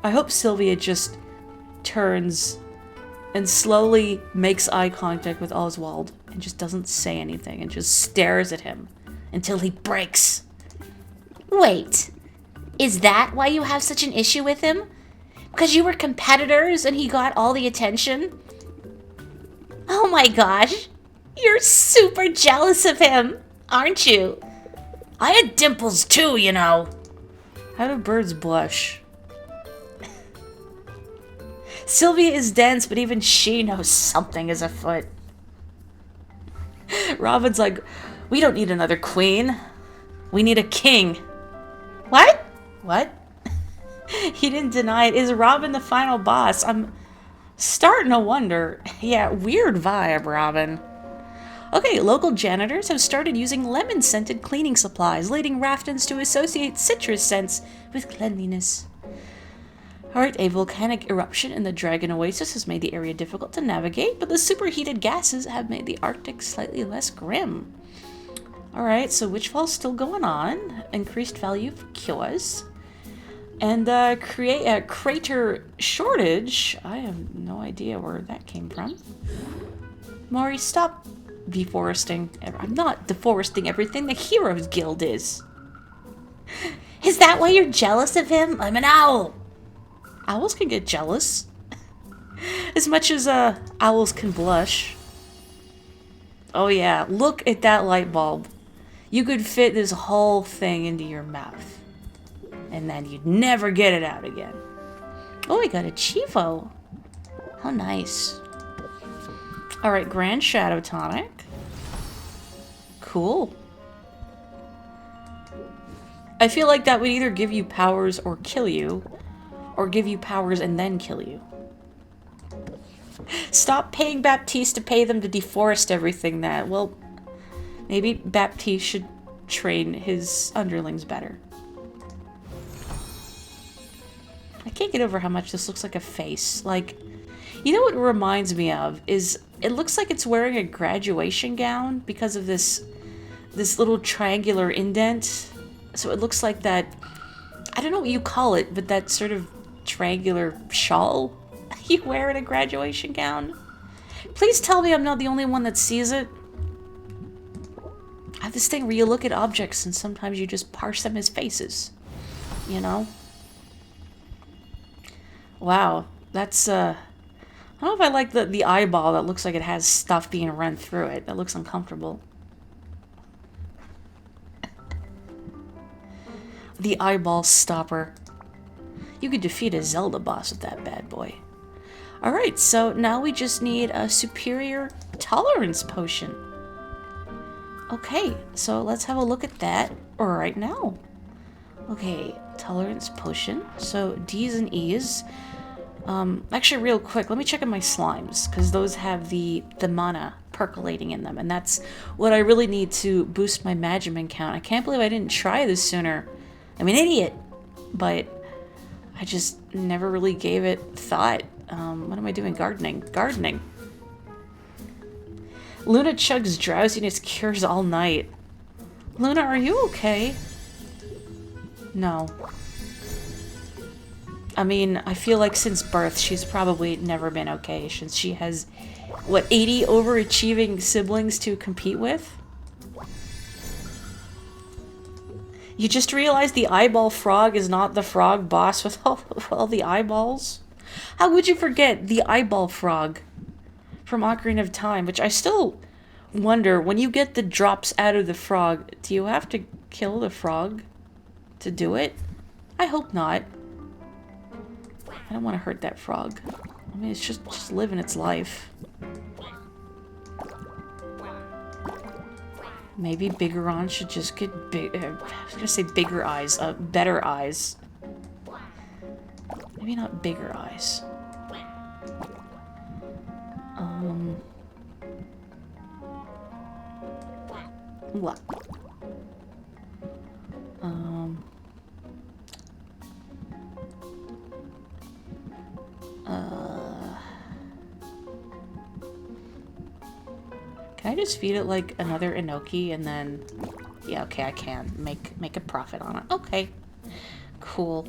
I hope Sylvia just turns and slowly makes eye contact with Oswald and just doesn't say anything and just stares at him until he breaks. Wait, is that why you have such an issue with him? Because you were competitors and he got all the attention? Oh my gosh, you're super jealous of him, aren't you? I had dimples too, you know. How do birds blush? Sylvia is dense, but even she knows something is afoot. Robin's like, we don't need another queen. We need a king. What? What? He didn't deny it. Is Robin the final boss? I'm starting to wonder. Yeah, weird vibe, Robin. Okay, local janitors have started using lemon-scented cleaning supplies, leading Raftons to associate citrus scents with cleanliness. Alright, a volcanic eruption in the Dragon Oasis has made the area difficult to navigate, but the superheated gases have made the Arctic slightly less grim. Alright, so Witchfall's still going on. Increased value for cures. And create a crater shortage. I have no idea where that came from. Morri, stop deforesting. I'm not deforesting everything. The Heroes Guild is. Is that why you're jealous of him? I'm an owl. Owls can get jealous. As much as owls can blush. Oh yeah, look at that light bulb. You could fit this whole thing into your mouth. And then you'd never get it out again. Oh, I got a Chivo. How nice. Alright, Grand Shadow Tonic. Cool. I feel like that would either give you powers or kill you. Or give you powers and then kill you. Stop paying Baptiste to pay them to deforest everything that... Well, maybe Baptiste should train his underlings better. I can't get over how much this looks like a face. Like, you know what it reminds me of? Is it looks like it's wearing a graduation gown because of this little triangular indent. So it looks like that... I don't know what you call it, but that sort of triangular shawl you wear in a graduation gown. Please tell me I'm not the only one that sees it. I have this thing where you look at objects and sometimes you just parse them as faces. You know? Wow. That's, I don't know if I like the eyeball that looks like it has stuff being run through it. That looks uncomfortable. The eyeball stopper. You could defeat a Zelda boss with that bad boy. Alright, so now we just need a superior tolerance potion. Okay, so let's have a look at that right now. Okay, tolerance potion. So D's and E's. Actually, real quick, let me check on my slimes, because those have the mana percolating in them, and that's what I really need to boost my Magimin count. I can't believe I didn't try this sooner. I'm an idiot, but I just never really gave it thought. What am I doing? Gardening. Gardening. Luna chugs drowsiness cures all night. Luna, are you okay? No. I mean, I feel like since birth, she's probably never been okay, since she has, what, 80 overachieving siblings to compete with? You just realized the eyeball frog is not the frog boss with all the eyeballs? How would you forget the eyeball frog from Ocarina of Time, which I still wonder, when you get the drops out of the frog, do you have to kill the frog to do it? I hope not. I don't want to hurt that frog. I mean, it's just living its life. Maybe Biggeron should just get big. I was gonna say bigger eyes. Better eyes. Maybe not bigger eyes. What? Can I just feed it like another enoki and then... Yeah, okay, I can. Make a profit on it. Okay. Cool.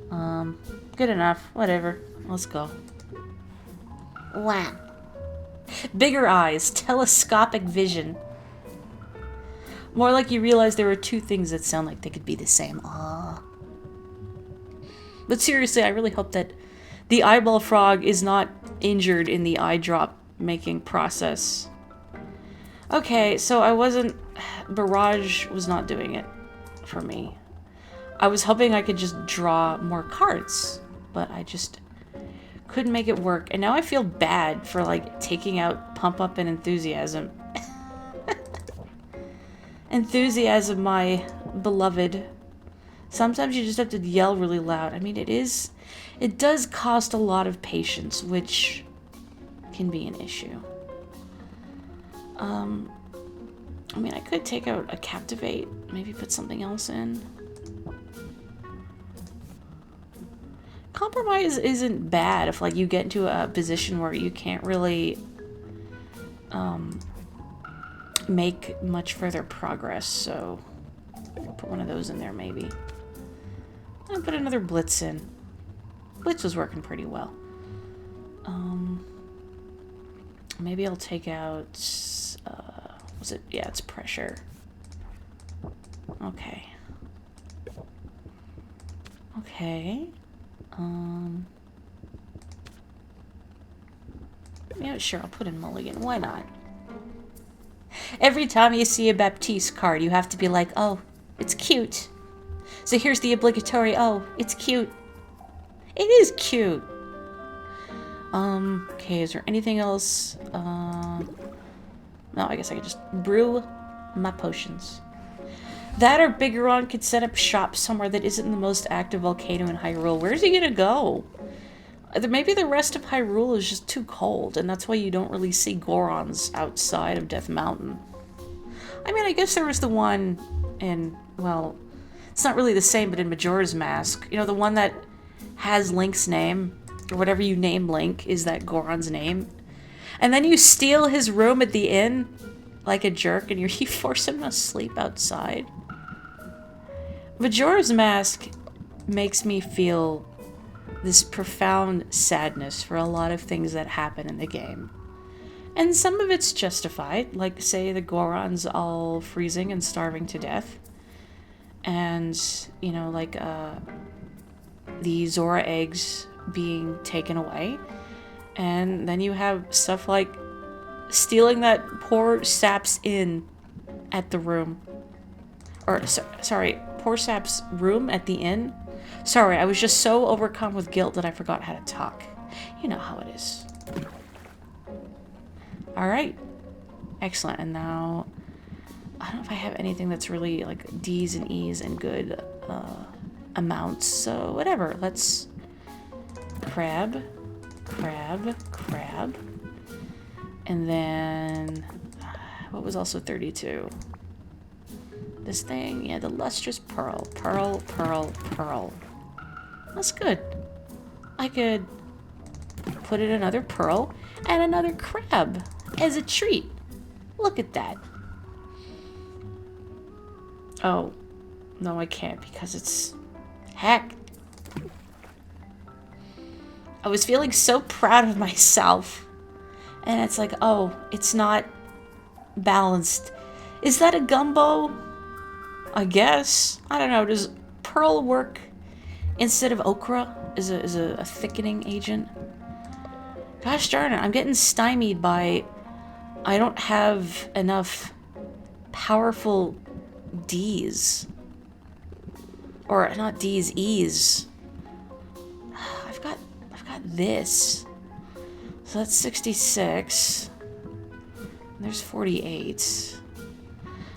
Good enough. Whatever. Let's go. Wow. Bigger eyes. Telescopic vision. More like you realize there are two things that sound like they could be the same. Ah. But seriously, I really hope that the eyeball frog is not injured in the eye drop making process. Okay, so I wasn't... Barrage was not doing it for me. I was hoping I could just draw more cards, but I just couldn't make it work. And now I feel bad for, like, taking out Pump Up and Enthusiasm. Enthusiasm, my beloved. Sometimes you just have to yell really loud. I mean, it does cost a lot of patience, which can be an issue. I mean, I could take out a Captivate, maybe put something else in. Compromise isn't bad if, like, you get into a position where you can't really make much further progress, so I'll put one of those in there, maybe. I'll put another Blitz in. Blitz was working pretty well. Maybe I'll take out, was it? Yeah, it's Pressure. Okay. Okay. Yeah, sure, I'll put in Mulligan. Why not? Every time you see a Baptiste card, you have to be like, oh, it's cute. So here's the obligatory, oh, it's cute. It is cute. Okay, is there anything else? No, I guess I could just brew my potions. That or Bigoron could set up shop somewhere that isn't the most active volcano in Hyrule. Where's he gonna go? Maybe the rest of Hyrule is just too cold, and that's why you don't really see Gorons outside of Death Mountain. I mean, I guess there was the one in, well, it's not really the same, but in Majora's Mask. You know, the one that has Link's name, or whatever you name Link, is that Goron's name. And then you steal his room at the inn, like a jerk, and you force him to sleep outside. Majora's Mask makes me feel this profound sadness for a lot of things that happen in the game. And some of it's justified, like, say, the Gorons all freezing and starving to death. And, you know, like, the Zora eggs being taken away. And then you have stuff like stealing that poor sap's inn at the room. Or, sorry, poor sap's room at the inn. Sorry, I was just so overcome with guilt that I forgot how to talk. You know how it is. Alright. Excellent. And now, I don't know if I have anything that's really like D's and E's and good amounts. So whatever. Let's crab. And then, what was also 32? This thing? Yeah, the lustrous pearl. Pearl. That's good. I could put in another pearl and another crab as a treat. Look at that. Oh, no, I can't because it's... Heck. I was feeling so proud of myself. And it's like, oh, it's not balanced. Is that a gumbo? I guess. I don't know. Does pearl work instead of okra? Is a thickening agent? Gosh darn it. I'm getting stymied by... I don't have enough powerful D's. Or not D's, E's. I've got this. So that's 66. There's 48.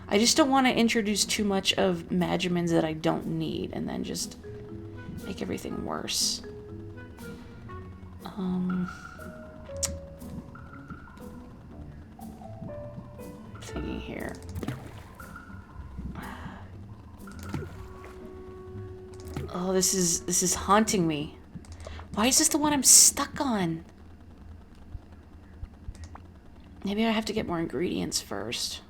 I just don't want to introduce too much of Magimins that I don't need and then just make everything worse. Thinking here. Oh, this is haunting me. Why is this the one I'm stuck on? Maybe I have to get more ingredients first.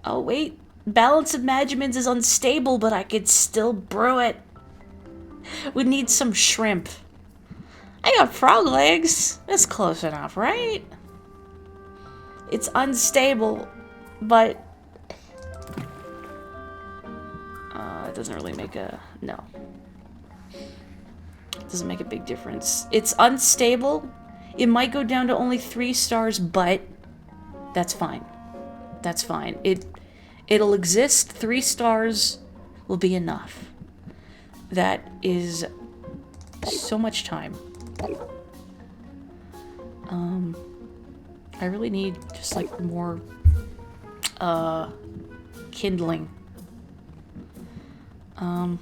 Oh, wait. Balance of measurements is unstable, but I could still brew it. We need some shrimp. I got frog legs. That's close enough, right? It's unstable, but... it doesn't really make a... No. It doesn't make a big difference. It's unstable. It might go down to only 3 stars, but that's fine. That's fine. It'll exist. 3 stars will be enough. That is so much time. I really need just like more kindling. I'm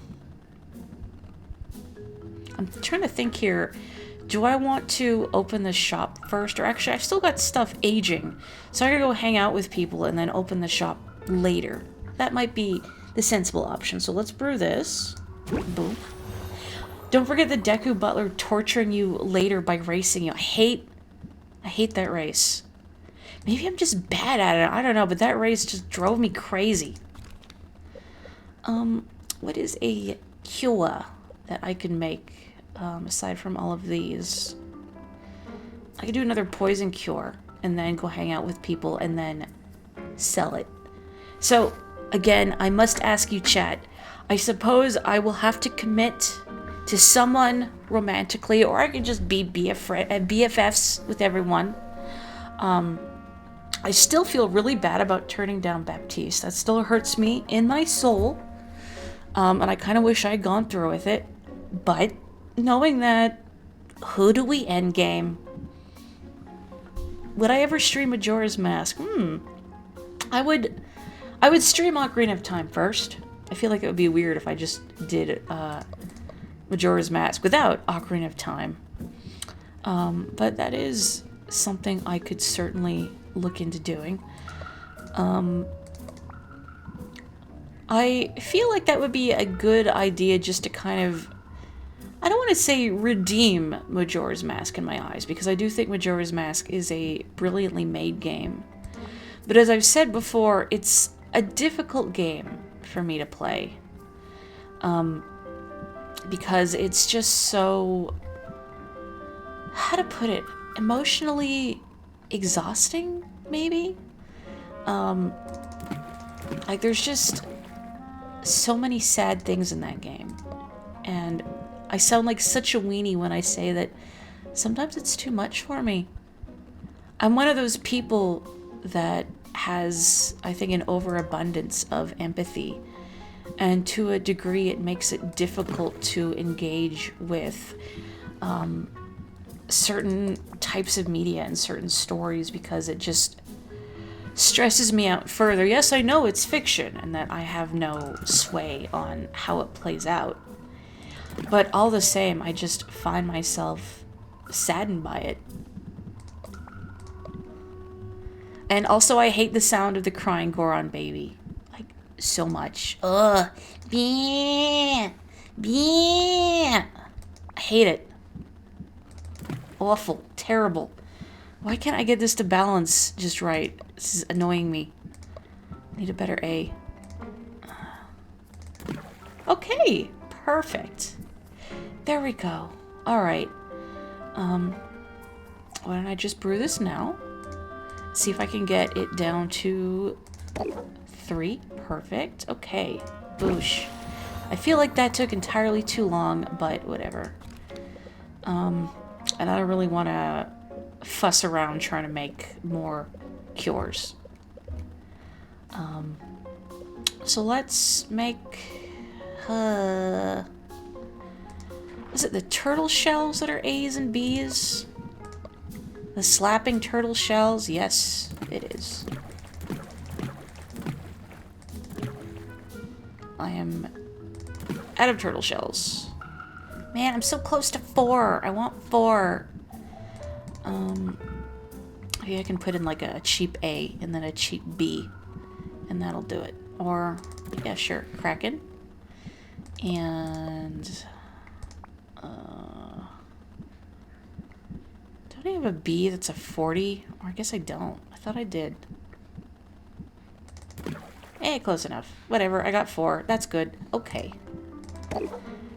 trying to think here. Do I want to open the shop first? Or actually, I've still got stuff aging. So I'm going to go hang out with people and then open the shop later. That might be the sensible option. So let's brew this. Boom. Don't forget the Deku Butler torturing you later by racing you. I hate that race. Maybe I'm just bad at it. I don't know, but that race just drove me crazy. What is a cure that I can make, aside from all of these? I could do another poison cure, and then go hang out with people, and then sell it. So, again, I must ask you, chat. I suppose I will have to commit to someone romantically, or I could just be BFFs with everyone. I still feel really bad about turning down Baptiste. That still hurts me in my soul. And I kind of wish I had gone through with it. But knowing that, who do we endgame? Would I ever stream Majora's Mask? I would stream Ocarina of Time first. I feel like it would be weird if I just did Majora's Mask without Ocarina of Time. But that is something I could certainly look into doing. I feel like that would be a good idea just to kind of, I don't want to say redeem Majora's Mask in my eyes, because I do think Majora's Mask is a brilliantly made game. But as I've said before, it's a difficult game for me to play. Because it's just so, how to put it, emotionally exhausting, maybe? Like, there's just so many sad things in that game. And I sound like such a weenie when I say that sometimes it's too much for me. I'm one of those people that has, I think, an overabundance of empathy. And to a degree, it makes it difficult to engage with certain types of media and certain stories, because it just stresses me out further. Yes, I know it's fiction and that I have no sway on how it plays out. But all the same, I just find myself saddened by it. And also, I hate the sound of the crying Goron baby. Like, so much. Ugh. Bleh. Bleh. I hate it. Awful. Terrible. Why can't I get this to balance just right? This is annoying me. I need a better A. Okay. Perfect. There we go. Alright. Why don't I just brew this now? See if I can get it down to 3. Perfect. Okay. Boosh. I feel like that took entirely too long, but whatever. And I don't really want to fuss around trying to make more cures. So let's make... is it the turtle shells that are A's and B's? The slapping turtle shells? Yes, it is. I am out of turtle shells. Man, I'm so close to 4. I want 4. Maybe I can put in like a cheap A and then a cheap B, and that'll do it. Or, yeah, sure, Kraken. And, do Don't I have a B that's a 40? Or I guess I don't. I thought I did. Eh, close enough. Whatever, I got 4. That's good. Okay.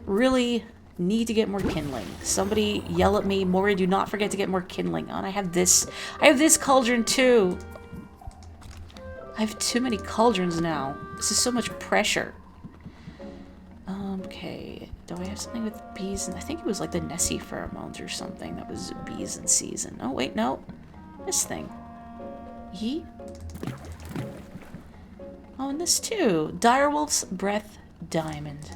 Really need to get more kindling. Somebody yell at me, Morri, do not forget to get more kindling. Oh, and I have this cauldron too. I have too many cauldrons now. This is so much pressure. Okay. Do I have something with bees? I think it was like the Nessie pheromones or something that was bees in season. Oh, wait, no. This thing. Yee? Oh, and this too. Direwolf's Breath Diamond.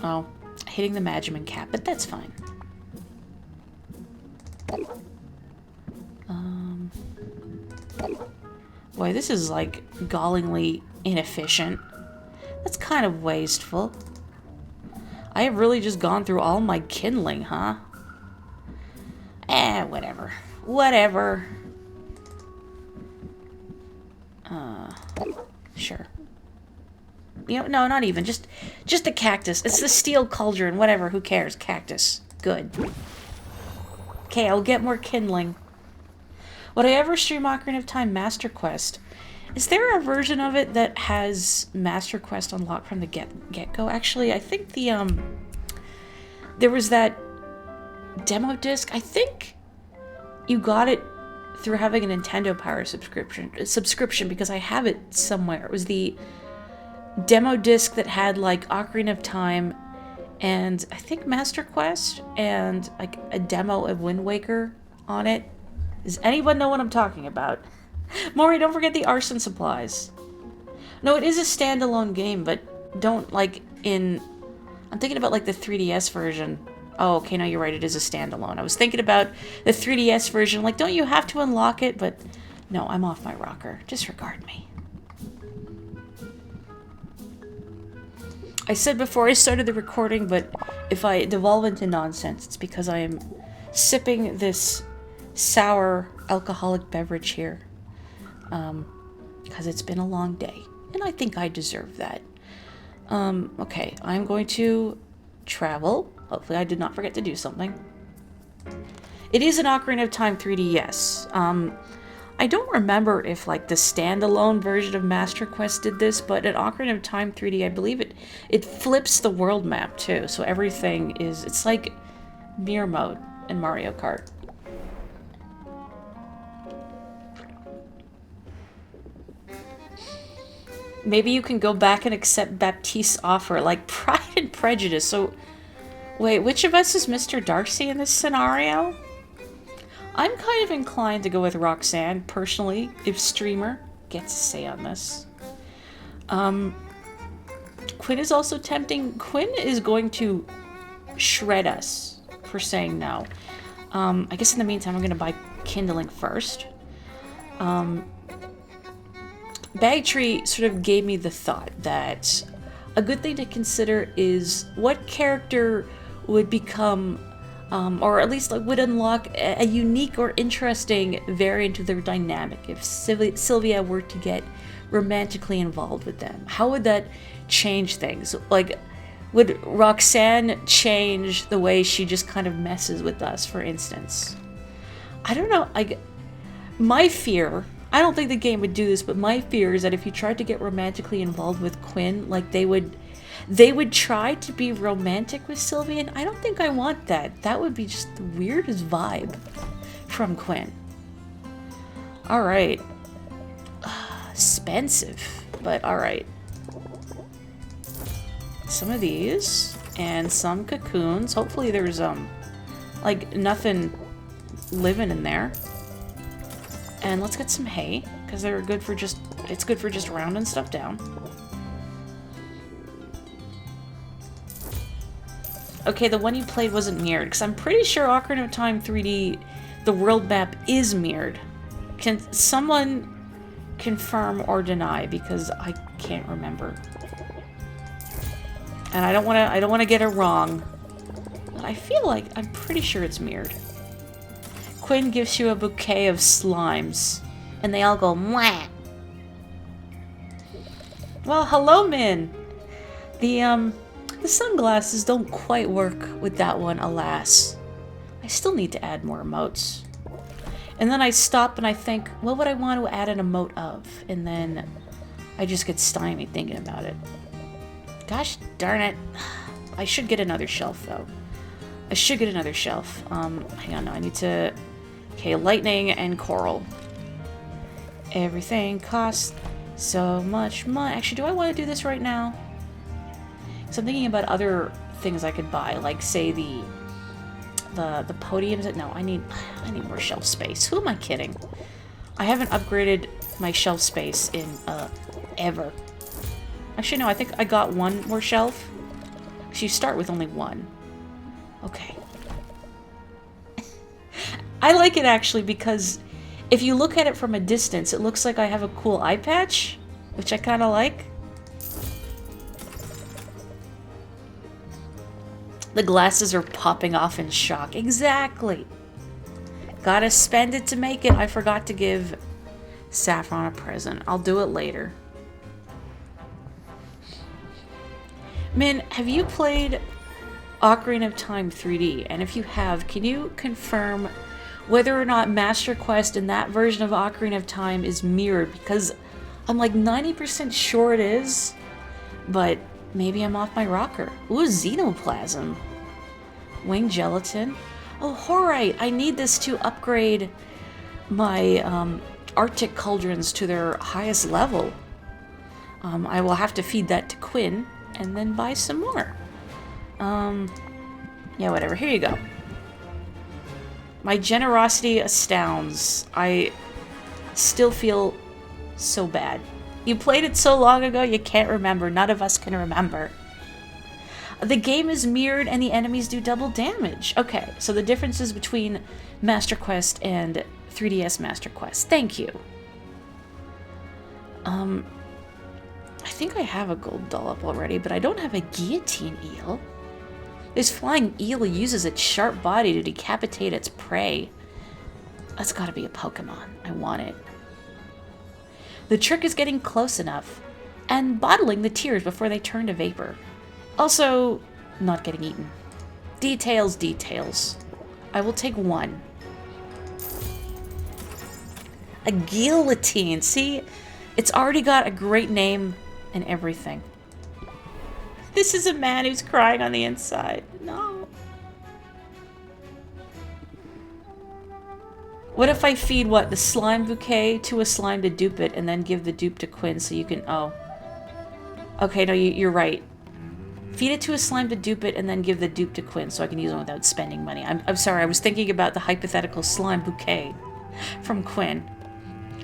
Oh, hitting the Magiman cap, but that's fine. Boy, this is like gallingly inefficient. That's kind of wasteful. I have really just gone through all my kindling, huh? Eh, whatever. Whatever. Sure. You know, no, not even. Just a cactus. It's the steel cauldron. Whatever. Who cares? Cactus. Good. Okay, I'll get more kindling. Would I ever stream Ocarina of Time Master Quest? Is there a version of it that has Master Quest unlocked from the get-go? Actually, I think the, there was that demo disc. I think you got it through having a Nintendo Power subscription because I have it somewhere. It was the demo disc that had like Ocarina of Time and I think Master Quest and like a demo of Wind Waker on it. Does anyone know what I'm talking about? Morri, don't forget the arson supplies. No, it is a standalone game, but don't like in... I'm thinking about like the 3DS version. Oh, okay, no, you're right, it is a standalone. I was thinking about the 3DS version, like, don't you have to unlock it? But no, I'm off my rocker. Disregard me. I said before I started the recording, but if I devolve into nonsense, it's because I am sipping this sour alcoholic beverage here. Because it's been a long day, and I think I deserve that. Okay, I'm going to travel. Hopefully I did not forget to do something. It is an Ocarina of Time 3D, yes. I don't remember if like the standalone version of Master Quest did this, but in Ocarina of Time 3D, I believe it flips the world map too, so everything is, it's like mirror mode in Mario Kart. Maybe you can go back and accept Baptiste's offer, like Pride and Prejudice. So, wait, which of us is Mr. Darcy in this scenario? I'm kind of inclined to go with Roxanne, personally, if streamer gets a say on this. Quinn is also tempting. Quinn is going to shred us for saying no. I guess in the meantime, I'm going to buy kindling first. Bagtree sort of gave me the thought that a good thing to consider is what character would become, or at least like, would unlock a unique or interesting variant of their dynamic if Sylvia were to get romantically involved with them. How would that change things? Like, would Roxanne change the way she just kind of messes with us, for instance? I don't know. My fear... I don't think the game would do this, but my fear is that if you tried to get romantically involved with Quinn, like they would try to be romantic with Sylvia, and I don't think I want that. That would be just the weirdest vibe from Quinn. Alright. Expensive, but alright. Some of these, and some cocoons. Hopefully there's, like, nothing living in there. And let's get some hay, because they're good for just, it's good for just rounding stuff down. Okay, the one you played wasn't mirrored, because I'm pretty sure Ocarina of Time 3D, the world map is mirrored. Can someone confirm or deny, because I can't remember. And I don't want to get it wrong, but I feel like I'm pretty sure it's mirrored. Quinn gives you a bouquet of slimes, and they all go mwah. Well, hello, Min. The sunglasses don't quite work with that one, alas. I still need to add more emotes. And then I stop and I think, what would I want to add an emote of? And then I just get stymied thinking about it. Gosh darn it. I should get another shelf, though. I should get another shelf. Hang on, no, I need to... Okay, lightning and coral. Everything costs so much money. Actually, do I want to do this right now? So I'm thinking about other things I could buy, like, say, the podiums. No, I need more shelf space. Who am I kidding? I haven't upgraded my shelf space in ever. Actually, no, I think I got one more shelf. So you start with only one. Okay. I like it actually because if you look at it from a distance, it looks like I have a cool eye patch, which I kind of like. The glasses are popping off in shock. Exactly. Gotta spend it to make it. I forgot to give Saffron a present. I'll do it later. Min, have you played Ocarina of Time 3D? And if you have, can you confirm whether or not Master Quest in that version of Ocarina of Time is mirrored? Because I'm like 90% sure it is, but maybe I'm off my rocker. Ooh, Xenoplasm. Wing Gelatin. Oh, Horite! I need this to upgrade my Arctic Cauldrons to their highest level. I will have to feed that to Quinn and then buy some more. Yeah, whatever. Here you go. My generosity astounds. I still feel so bad. You played it so long ago, you can't remember. None of us can remember. The game is mirrored and the enemies do double damage. Okay, so the differences between Master Quest and 3DS Master Quest. Thank you. I think I have a gold dollop already, but I don't have a guillotine eel. This flying eel uses its sharp body to decapitate its prey. That's gotta be a Pokemon. I want it. The trick is getting close enough and bottling the tears before they turn to vapor. Also, not getting eaten. Details, details. I will take one. A guillotine. See? It's already got a great name and everything. This is a man who's crying on the inside. No. What if I feed, what, the slime bouquet to a slime to dupe it and then give the dupe to Quinn so you can... Oh. Okay, no, you're right. Feed it to a slime to dupe it and then give the dupe to Quinn so I can use it without spending money. I'm sorry, I was thinking about the hypothetical slime bouquet from Quinn.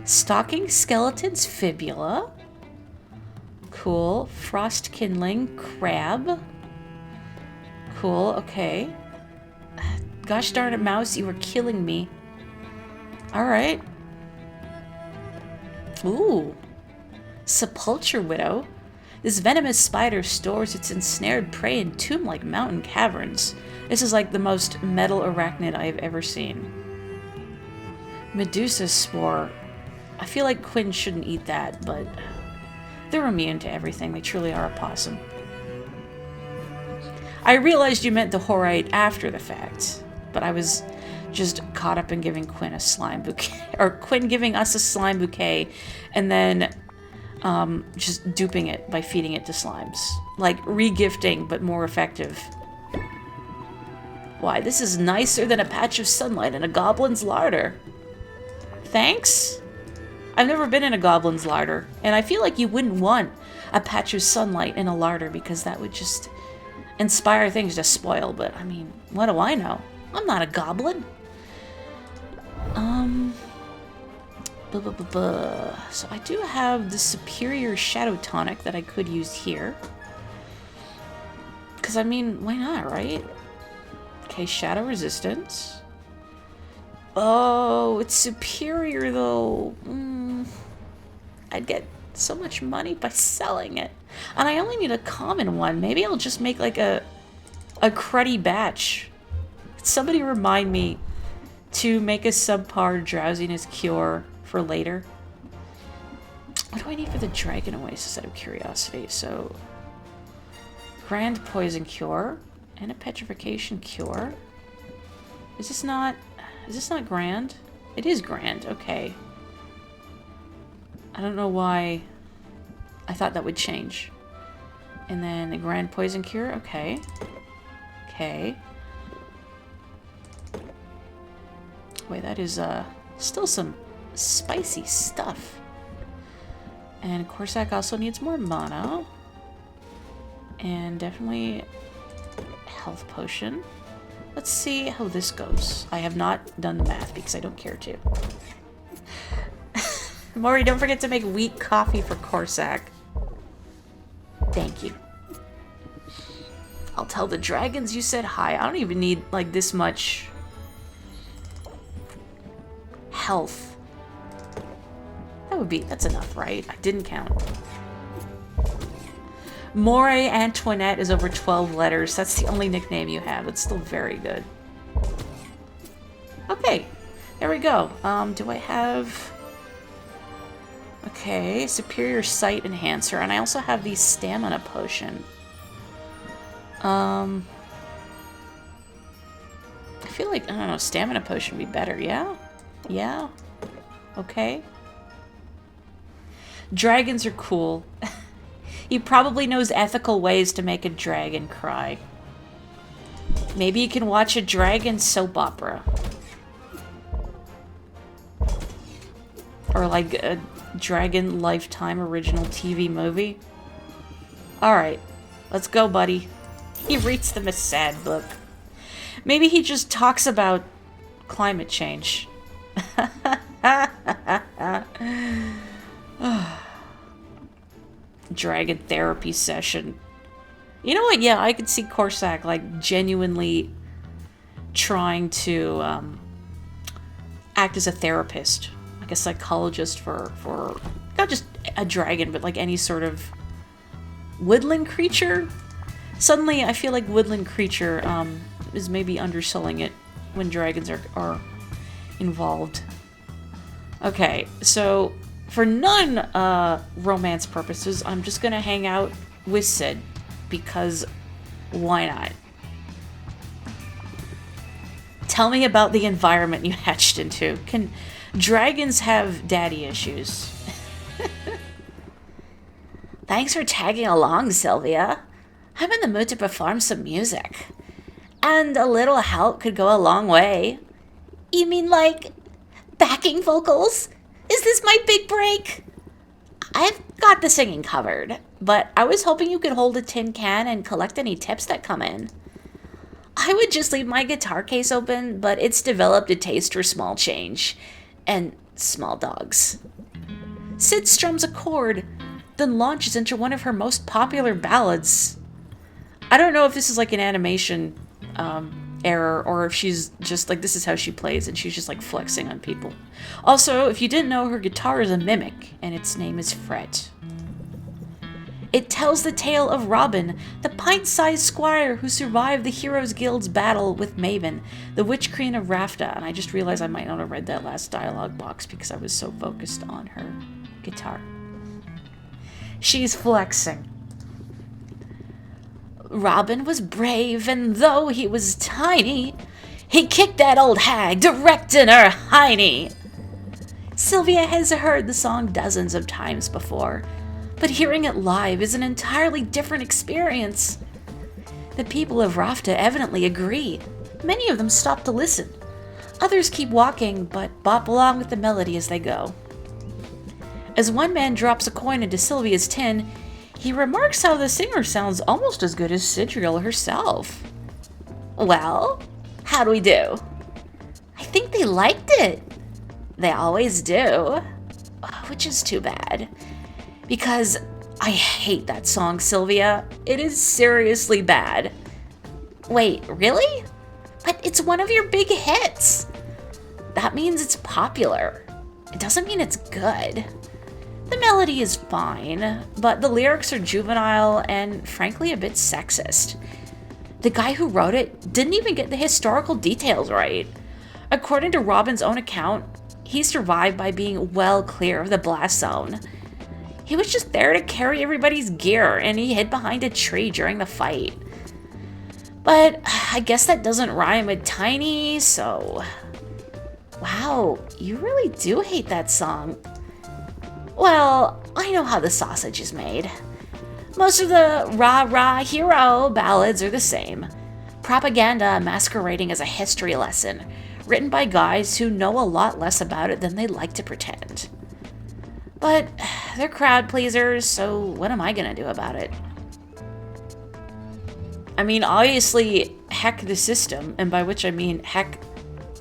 Stocking Skeleton's Fibula. Cool. Frost Kindling. Crab. Cool, okay. Gosh darn it, Mouse, you were killing me. Alright. Ooh. Sepulture Widow. This venomous spider stores its ensnared prey in tomb-like mountain caverns. This is like the most metal arachnid I have ever seen. Medusa Spore. I feel like Quinn shouldn't eat that, but they're immune to everything. They truly are a possum. I realized you meant the Horite after the fact, but I was just caught up in giving Quinn a slime bouquet, or Quinn giving us a slime bouquet, and then just duping it by feeding it to slimes. Like re-gifting, but more effective. Why, this is nicer than a patch of sunlight in a goblin's larder. Thanks? I've never been in a goblin's larder, and I feel like you wouldn't want a patch of sunlight in a larder because that would just inspire things to spoil, but I mean, what do I know? I'm not a goblin. So I do have the Superior Shadow Tonic that I could use here. Because, I mean, why not, right? Okay, Shadow Resistance. Oh, it's superior, though. I'd get so much money by selling it. And I only need a common one. Maybe I'll just make, like, a cruddy batch. Somebody remind me to make a subpar drowsiness cure for later. What do I need for the Dragon Oasis out of curiosity? So, Grand poison cure and a petrification cure. Is this not grand? It is grand, okay. I don't know why I thought that would change. And then a grand poison cure, okay. Okay. Wait, that is still some spicy stuff. And Corsac also needs more mana. And definitely health potion. Let's see how this goes. I have not done the math because I don't care to. Morri, don't forget to make weak coffee for Corsac. Thank you. I'll tell the dragons you said hi. I don't even need, like, this much health. That's enough, right? I didn't count. Morri Antoinette is over 12 letters. That's the only nickname you have. It's still very good. Okay, there we go. Do I have... Okay, Superior Sight Enhancer, and I also have the Stamina Potion. I feel like, I don't know, Stamina Potion would be better, yeah? Yeah? Okay. Dragons are cool. He probably knows ethical ways to make a dragon cry. Maybe you can watch a dragon soap opera. Or like a Dragon Lifetime original TV movie. Alright, let's go, buddy. He reads them a sad book. Maybe he just talks about climate change. Dragon therapy session. You know what? Yeah, I could see Corsac like genuinely trying to act as a therapist, like a psychologist for not just a dragon, but like any sort of woodland creature. Suddenly, I feel like woodland creature is maybe underselling it when dragons are involved. Okay, so for non-romance purposes, I'm just gonna hang out with Sid, because why not? Tell me about the environment you hatched into. Can dragons have daddy issues? Thanks for tagging along, Sylvia. I'm in the mood to perform some music. And a little help could go a long way. You mean like backing vocals? Is this my big break? I've got the singing covered, but I was hoping you could hold a tin can and collect any tips that come in. I would just leave my guitar case open, but it's developed a taste for small change and small dogs. Sid strums a chord, then launches into one of her most popular ballads. I don't know if this is like an animation error, or if she's just like, this is how she plays and she's just like flexing on people. Also, if you didn't know, her guitar is a mimic and its name is Fret. It tells the tale of Robin, the pint-sized squire who survived the Heroes Guild's battle with Maven, the Witch Queen of Rafta. And I just realized I might not have read that last dialogue box because I was so focused on her guitar. She's flexing. Robin was brave, and though he was tiny, he kicked that old hag direct in her hiney. Sylvia has heard the song dozens of times before, but hearing it live is an entirely different experience. The people of Rafta evidently agree. Many of them stop to listen. Others keep walking, but bop along with the melody as they go. As one man drops a coin into Sylvia's tin, he remarks how the singer sounds almost as good as Sidriel herself. Well, how do we do? I think they liked it. They always do. Which is too bad. Because I hate that song, Sylvia. It is seriously bad. Wait, really? But it's one of your big hits. That means it's popular. It doesn't mean it's good. The melody is fine, but the lyrics are juvenile and frankly a bit sexist. The guy who wrote it didn't even get the historical details right. According to Robin's own account, he survived by being well clear of the blast zone. He was just there to carry everybody's gear, and he hid behind a tree during the fight. But I guess that doesn't rhyme with tiny, so... Wow, you really do hate that song. Well, I know how the sausage is made. Most of the rah-rah hero ballads are the same. Propaganda masquerading as a history lesson, written by guys who know a lot less about it than they like to pretend. But they're crowd pleasers, so what am I gonna do about it? I mean, obviously, heck the system, and by which I mean heck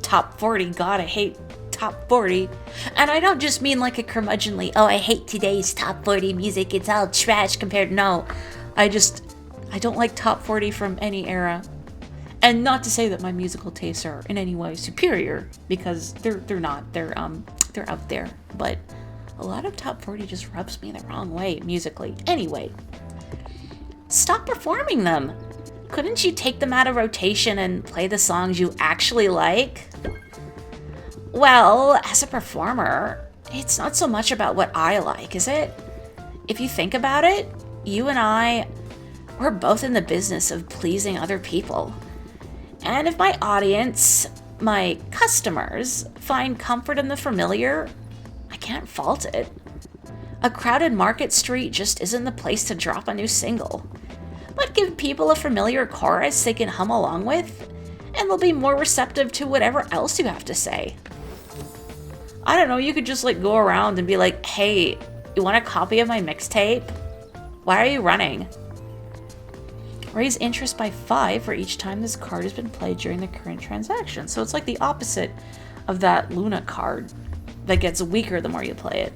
top 40, God, I hate top 40. And I don't just mean like a curmudgeonly, oh, I hate today's top 40 music, it's all trash compared, no. I don't like top 40 from any era. And not to say that my musical tastes are in any way superior, because they're not, they're out there. But a lot of top 40 just rubs me the wrong way musically. Anyway, stop performing them. Couldn't you take them out of rotation and play the songs you actually like? Well, as a performer, it's not so much about what I like, is it? If you think about it, you and I, we're both in the business of pleasing other people. And if my audience, my customers, find comfort in the familiar, I can't fault it. A crowded market street just isn't the place to drop a new single. But give people a familiar chorus they can hum along with, and they'll be more receptive to whatever else you have to say. I don't know, you could just like go around and be like, hey, you want a copy of my mixtape? Why are you running? Raise interest by 5 for each time this card has been played during the current transaction. So it's like the opposite of that Luna card that gets weaker the more you play it.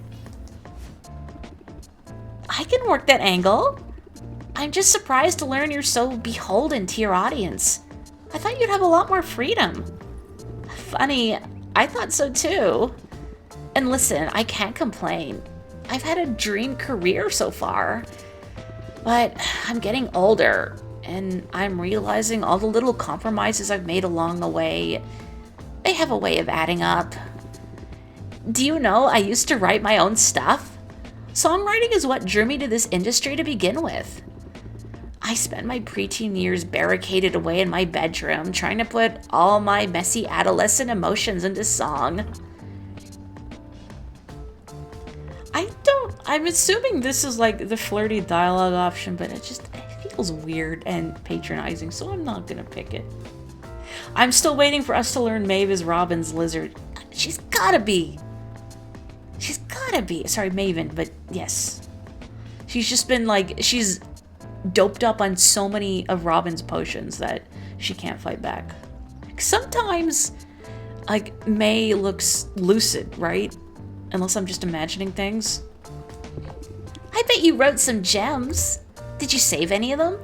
I can work that angle. I'm just surprised to learn you're so beholden to your audience. I thought you'd have a lot more freedom. Funny, I thought so too. And listen, I can't complain. I've had a dream career so far. But I'm getting older, and I'm realizing all the little compromises I've made along the way, they have a way of adding up. Do you know I used to write my own stuff? Songwriting is what drew me to this industry to begin with. I spent my preteen years barricaded away in my bedroom trying to put all my messy adolescent emotions into song. I'm assuming this is like the flirty dialogue option, but it feels weird and patronizing, so I'm not gonna pick it. I'm still waiting for us to learn Maeve is Robin's lizard. She's gotta be. Sorry, Maven, but yes. She's just been like, she's doped up on so many of Robin's potions that she can't fight back. Sometimes, like, May looks lucid, right? Unless I'm just imagining things. I bet you wrote some gems. Did you save any of them?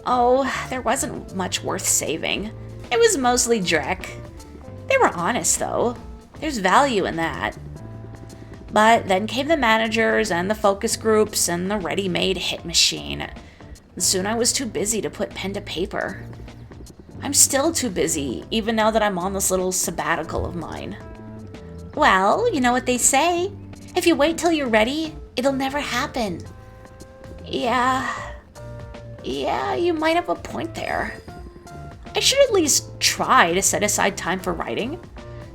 Oh, there wasn't much worth saving. It was mostly dreck. They were honest, though. There's value in that. But then came the managers and the focus groups and the ready-made hit machine. And soon I was too busy to put pen to paper. I'm still too busy, even now that I'm on this little sabbatical of mine. Well, you know what they say. If you wait till you're ready, it'll never happen. Yeah, you might have a point there. I should at least try to set aside time for writing.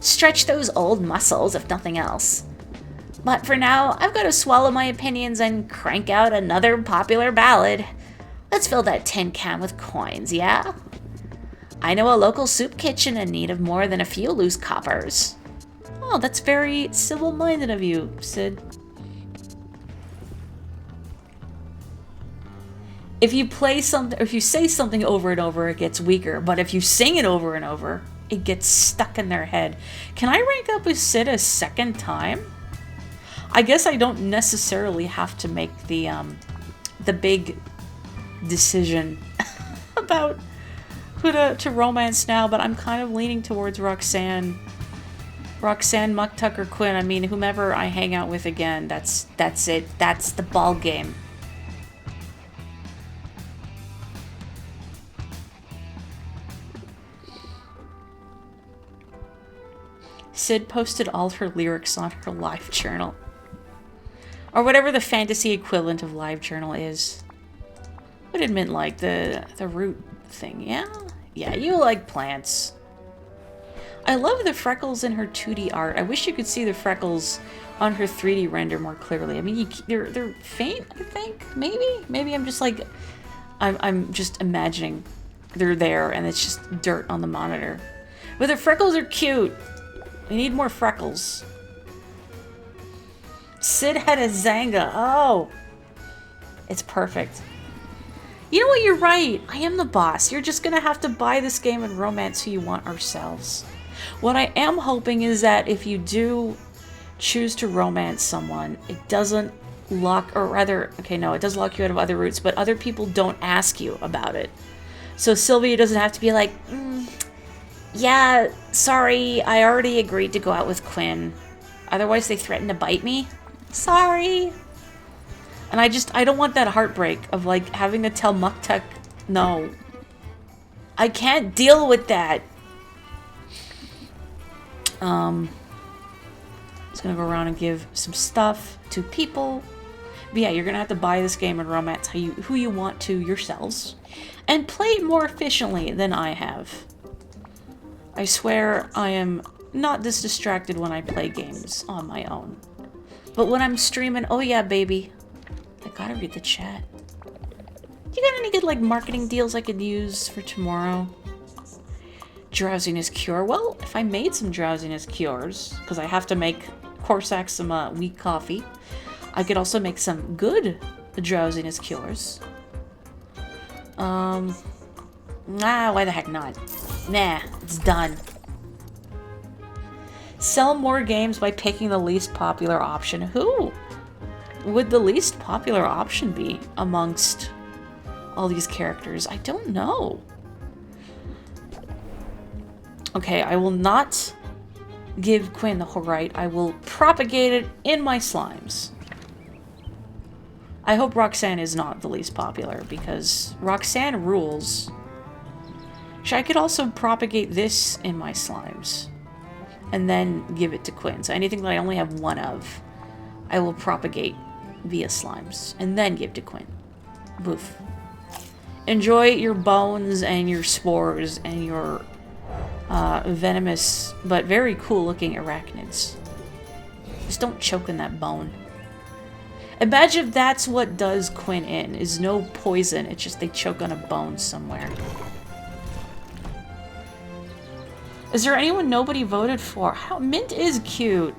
Stretch those old muscles, if nothing else. But for now, I've got to swallow my opinions and crank out another popular ballad. Let's fill that tin can with coins, yeah? I know a local soup kitchen in need of more than a few loose coppers. Oh, that's very civil-minded of you, Sid. If you play something, or if you say something over and over, it gets weaker. But if you sing it over and over, it gets stuck in their head. Can I rank up with Sid a second time? I guess I don't necessarily have to make the big decision about who to romance now, but I'm kind of leaning towards Roxanne Muck Tucker Quinn. I mean, whomever I hang out with again, that's it. That's the ball game. Sid posted all her lyrics on her live journal. Or whatever the fantasy equivalent of LiveJournal is. What did Mint like? The root thing, yeah? Yeah, you like plants. I love the freckles in her 2D art. I wish you could see the freckles on her 3D render more clearly. I mean, they're faint, I think? Maybe I'm just like... I'm just imagining they're there and it's just dirt on the monitor. But the freckles are cute. We need more freckles. Sid had a Zanga. Oh. It's perfect. You know what? You're right. I am the boss. You're just going to have to buy this game and romance who you want ourselves. What I am hoping is that if you do choose to romance someone, it doesn't lock, or rather, okay, no, it does lock you out of other routes, but other people don't ask you about it. So Sylvia doesn't have to be like, yeah, sorry, I already agreed to go out with Quinn. Otherwise they threaten to bite me. Sorry. And I don't want that heartbreak of like having to tell Muktek no. I can't deal with that. Just gonna go around and give some stuff to people. But yeah, you're gonna have to buy this game and romance who you want to yourselves. And play it more efficiently than I have. I swear I am not this distracted when I play games on my own. But when I'm streaming, oh yeah, baby. I gotta read the chat. You got any good, like, marketing deals I could use for tomorrow? Drowsiness cure. Well, if I made some drowsiness cures, because I have to make Corsac some weak coffee, I could also make some good drowsiness cures. Nah, why the heck not? Nah, it's done. Sell more games by picking the least popular option. Who would the least popular option be amongst all these characters? I don't know. Okay, I will not give Quinn the right. I will propagate it in my slimes. I hope Roxanne is not the least popular, because Roxanne rules. I could also propagate this in my slimes, and then give it to Quinn. So anything that I only have one of, I will propagate via slimes, and then give to Quinn. Boof. Enjoy your bones and your spores and your venomous but very cool looking arachnids. Just don't choke on that bone. Imagine if that's what does Quinn in, is no poison, it's just they choke on a bone somewhere. Is there anyone nobody voted for? Mint is cute.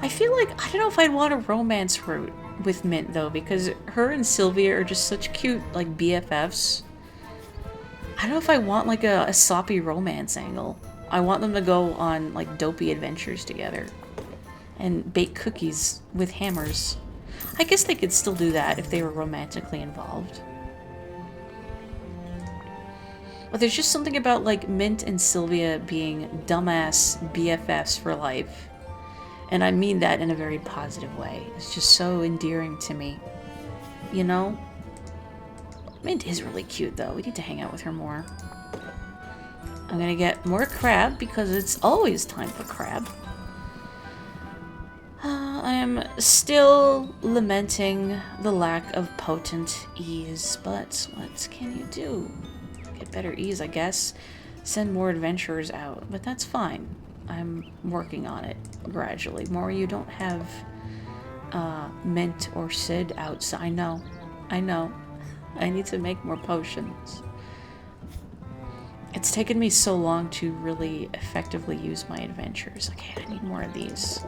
I feel like, I don't know if I'd want a romance route with Mint though, because her and Sylvia are just such cute, like, BFFs. I don't know if I want like a soppy romance angle. I want them to go on like dopey adventures together. And bake cookies with hammers. I guess they could still do that if they were romantically involved. But there's just something about like Mint and Sylvia being dumbass BFFs for life. And I mean that in a very positive way. It's just so endearing to me. You know? Mint is really cute though. We need to hang out with her more. I'm gonna get more crab because it's always time for crab. I am still lamenting the lack of potent ease, but what can you do? Get better ease, I guess. Send more adventurers out, but that's fine. I'm working on it gradually. Morri, you don't have Mint or Sid outside. I know. I need to make more potions. It's taken me so long to really effectively use my adventures. Okay, I need more of these.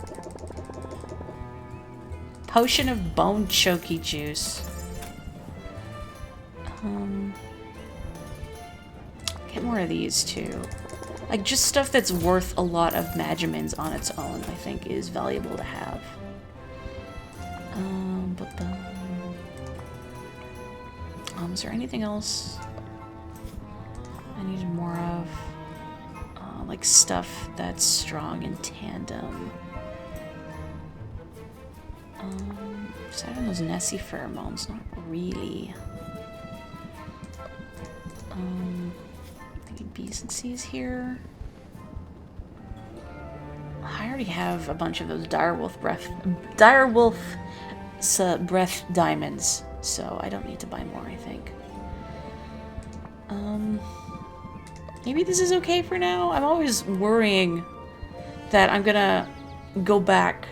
Potion of bone choky juice. Get more of these too. Like, just stuff that's worth a lot of Magimins on its own, I think, is valuable to have. Is there anything else I needed more of? Like stuff that's strong in tandem. Aside from those Nessie pheromones, not really. Thinking B's and C's here. Higher already have a bunch of those direwolf breath diamonds, so I don't need to buy more, I think. Maybe this is okay for now? I'm always worrying that I'm gonna go back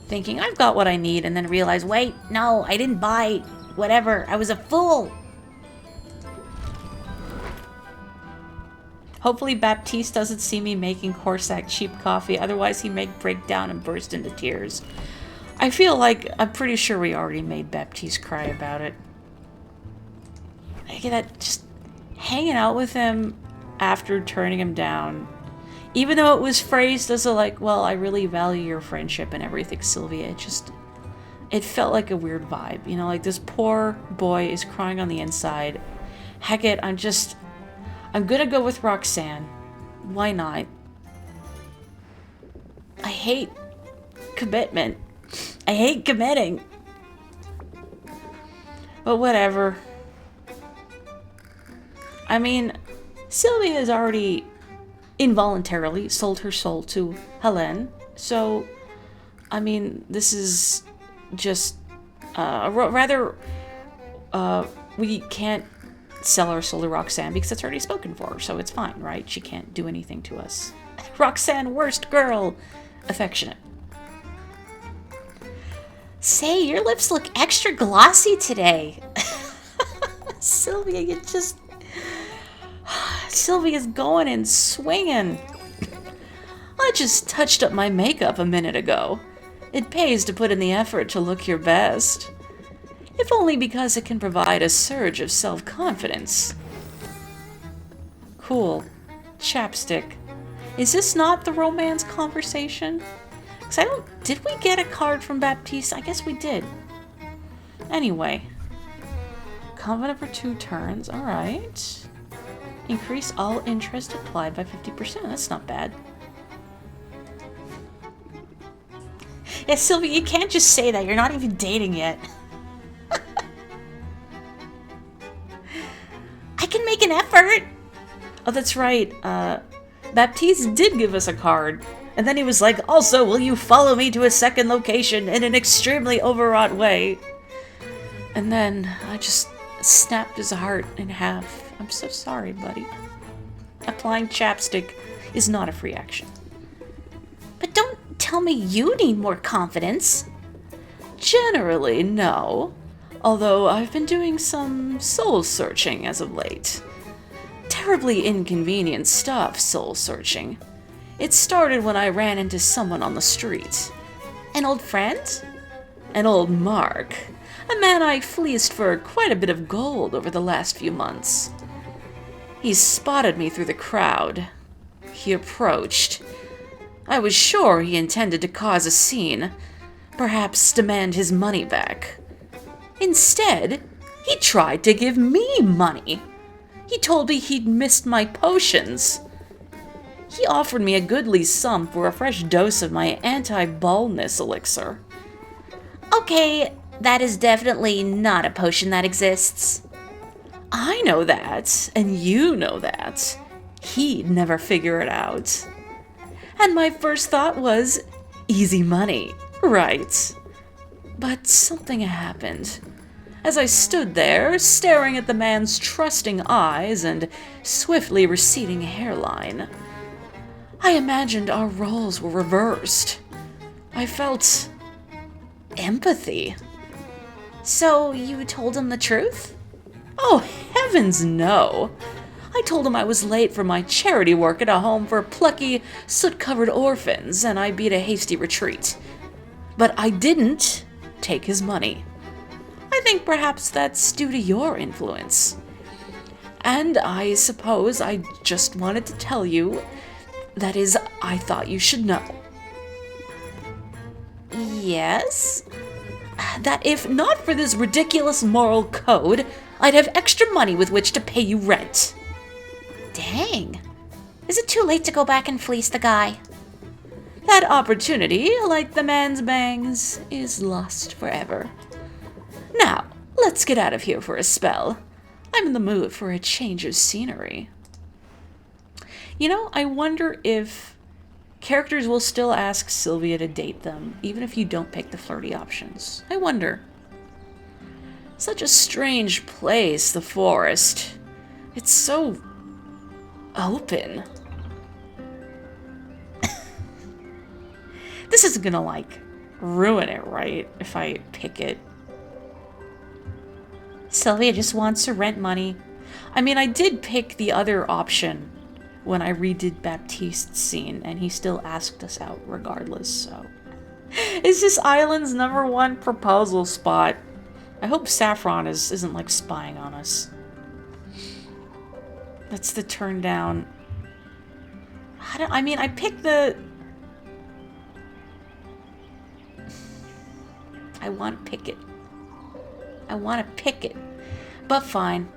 thinking I've got what I need and then realize, wait, no, I didn't buy whatever. I was a fool. Hopefully Baptiste doesn't see me making Corsac cheap coffee, otherwise he may break down and burst into tears. I'm pretty sure we already made Baptiste cry about it. I get that, just hanging out with him after turning him down. Even though it was phrased as a like, well, I really value your friendship and everything, Sylvia, it felt like a weird vibe. You know, like this poor boy is crying on the inside. Heck it, I'm gonna go with Roxanne. Why not? I hate commitment. I hate committing. But whatever. I mean, Sylvia has already involuntarily sold her soul to Helene, so, I mean, this is just, we can't sell our soul to Roxanne because it's already spoken for, so it's fine, right? She can't do anything to us. Roxanne, worst girl! Affectionate. Say, your lips look extra glossy today. Sylvia, Sylvia's going and swinging. I just touched up my makeup a minute ago. It pays to put in the effort to look your best. If only because it can provide a surge of self-confidence. Cool. Chapstick. Is this not the romance conversation? Did we get a card from Baptiste? I guess we did. Anyway. Confident for 2 turns. Alright. Increase all interest applied by 50%. That's not bad. Yeah, Sylvia, you can't just say that. You're not even dating yet. I can make an effort. Oh, that's right. Baptiste did give us a card. And then he was like, also, will you follow me to a second location in an extremely overwrought way? And then I just snapped his heart in half. I'm so sorry, buddy. Applying chapstick is not a free action. But don't tell me you need more confidence. Generally, no. Although I've been doing some soul-searching as of late. Terribly inconvenient stuff, soul-searching. It started when I ran into someone on the street. An old friend? An old Mark. A man I fleeced for quite a bit of gold over the last few months. He spotted me through the crowd. He approached. I was sure he intended to cause a scene, perhaps demand his money back. Instead, he tried to give me money. He told me he'd missed my potions. He offered me a goodly sum for a fresh dose of my anti-baldness elixir. Okay, that is definitely not a potion that exists. I know that, and you know that. He'd never figure it out. And my first thought was, easy money, right? But something happened. As I stood there, staring at the man's trusting eyes and swiftly receding hairline, I imagined our roles were reversed. I felt empathy. So you told him the truth? Oh, heavens no! I told him I was late for my charity work at a home for plucky, soot-covered orphans, and I beat a hasty retreat. But I didn't take his money. I think perhaps that's due to your influence. And I suppose I just wanted to tell you, that is, I thought you should know. Yes? That if not for this ridiculous moral code, I'd have extra money with which to pay you rent. Dang. Is it too late to go back and fleece the guy? That opportunity, like the man's bangs, is lost forever. Now, let's get out of here for a spell. I'm in the mood for a change of scenery. You know, I wonder if Characters will still ask Sylvia to date them, even if you don't pick the flirty options. I wonder. Such a strange place, the forest. It's so open. This isn't gonna, like, ruin it, right? If I pick it. Sylvia just wants her rent money. I mean, I did pick the other option when I redid Baptiste's scene, and he still asked us out regardless, so. Is this island's #1 proposal spot? I hope Saffron isn't, like, spying on us. That's the turn down. I mean, I picked the... I want to pick it. I want to pick it. But fine,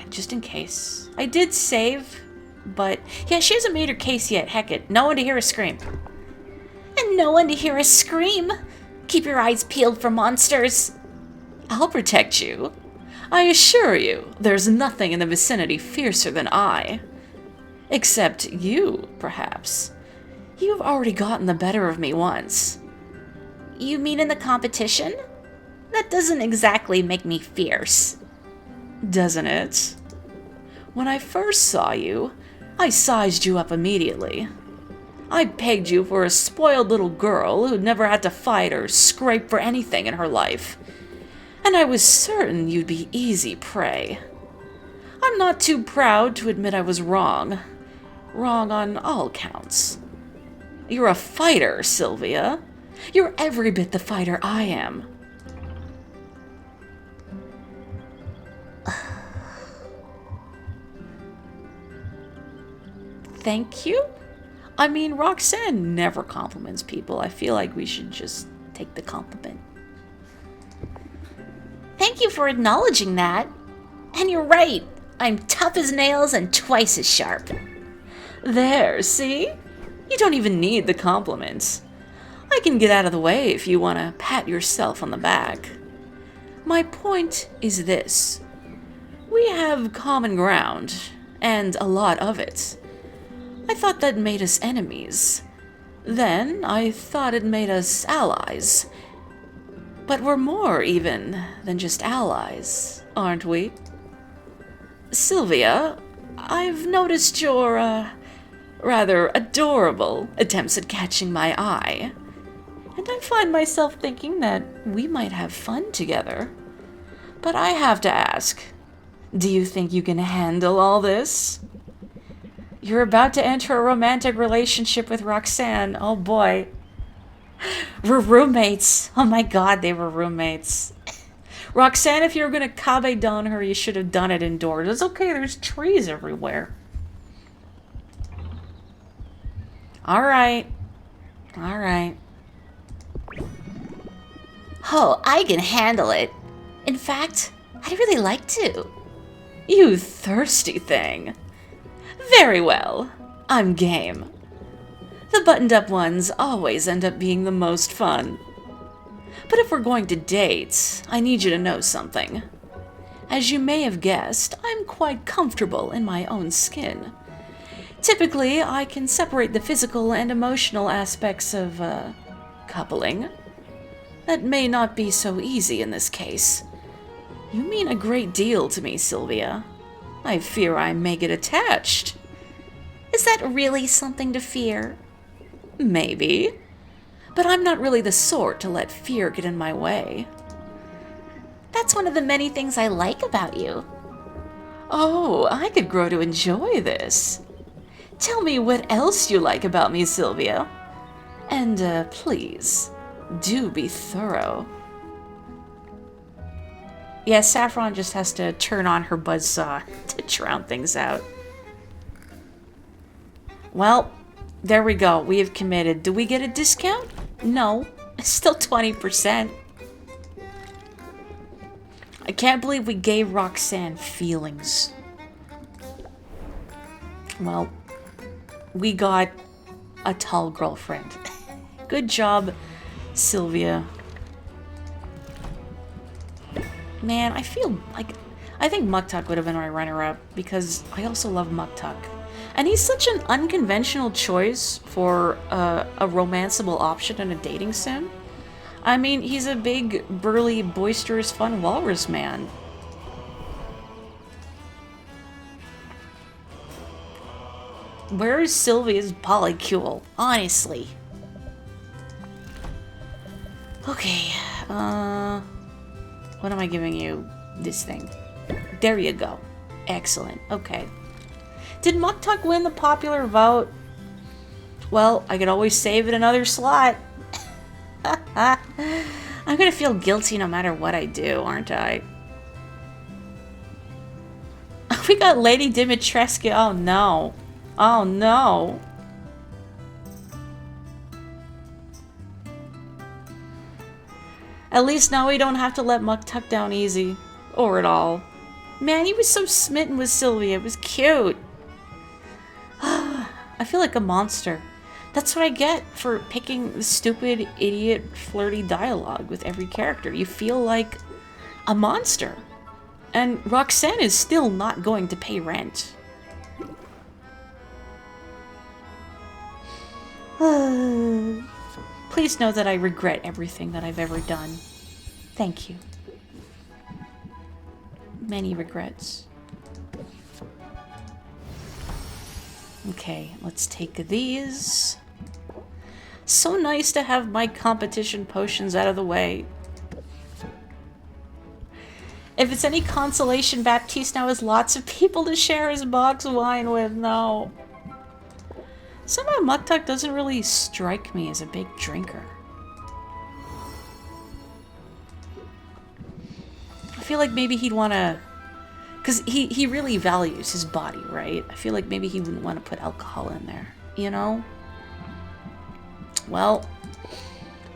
just in case. I did save, but... Yeah, she hasn't made her case yet. Heck it. No one to hear her scream. And no one to hear us scream. Keep your eyes peeled for monsters. I'll protect you. I assure you, there's nothing in the vicinity fiercer than I. Except you, perhaps. You've already gotten the better of me once. You mean in the competition? That doesn't exactly make me fierce. Doesn't it? When I first saw you, I sized you up immediately. I pegged you for a spoiled little girl who'd never had to fight or scrape for anything in her life. And I was certain you'd be easy prey. I'm not too proud to admit I was wrong. Wrong on all counts. You're a fighter, Sylvia. You're every bit the fighter I am. Thank you? I mean, Roxanne never compliments people. I feel like we should just take the compliment. Thank you for acknowledging that. And you're right. I'm tough as nails and twice as sharp. There, see? You don't even need the compliments. I can get out of the way if you want to pat yourself on the back. My point is this. We have common ground, and a lot of it. I thought that made us enemies. Then I thought it made us allies. But we're more even than just allies, aren't we? Sylvia, I've noticed your, rather adorable attempts at catching my eye. And I find myself thinking that we might have fun together. But I have to ask, do you think you can handle all this? You're about to enter a romantic relationship with Roxanne. Oh boy. We're roommates. Oh my god, they were roommates. Roxanne, if you were going to kabedon her, you should have done it indoors. It's okay, there's trees everywhere. Alright. Alright. Oh, I can handle it. In fact, I'd really like to. You thirsty thing. Very well. I'm game. The buttoned-up ones always end up being the most fun. But if we're going to date, I need you to know something. As you may have guessed, I'm quite comfortable in my own skin. Typically, I can separate the physical and emotional aspects of, coupling. That may not be so easy in this case. You mean a great deal to me, Sylvia. I fear I may get attached. Is that really something to fear? Maybe. But I'm not really the sort to let fear get in my way. That's one of the many things I like about you. Oh, I could grow to enjoy this. Tell me what else you like about me, Sylvia. And, please, do be thorough. Yeah, Saffron just has to turn on her buzzsaw to drown things out. Well, there we go. We have committed. Do we get a discount? No. It's still 20%. I can't believe we gave Roxanne feelings. Well, we got a tall girlfriend. Good job, Sylvia. Man, I feel like... I think Muktuk would have been my runner-up, because I also love Muktuk. And he's such an unconventional choice for a romanceable option in a dating sim. I mean, he's a big, burly, boisterous, fun walrus man. Where is Sylvia's polycule? Honestly. Okay, what am I giving you? This thing. There you go. Excellent. Okay. Did Muktuk win the popular vote? Well, I could always save it another slot. I'm gonna feel guilty no matter what I do, aren't I? We got Lady Dimitrescu. Oh no. Oh no. At least now we don't have to let Muktuk down easy. Or at all. Man, he was so smitten with Sylvia. It was cute. I feel like a monster. That's what I get for picking the stupid, idiot, flirty dialogue with every character. You feel like a monster. And Roxanne is still not going to pay rent. Please know that I regret everything that I've ever done. Thank you. Many regrets. Okay, let's take these. So nice to have my competition potions out of the way. If it's any consolation, Baptiste now has lots of people to share his box of wine with. No. Somehow Muktuk doesn't really strike me as a big drinker. I feel like maybe he'd want to... Because he really values his body, right? I feel like maybe he wouldn't want to put alcohol in there, you know? Well,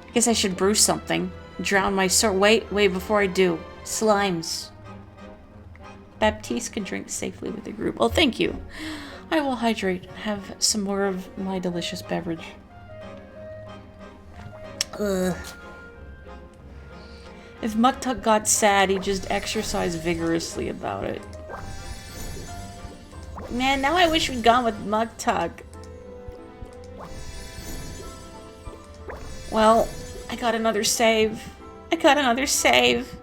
I guess I should brew something. Drown my sword. Wait, before I do. Slimes. Baptiste can drink safely with the group. Oh, thank you. I will hydrate and have some more of my delicious beverage. Ugh. If Muktuk got sad, he'd just exercise vigorously about it. Man, now I wish we'd gone with Muktuk. Well, I got another save. I got another save.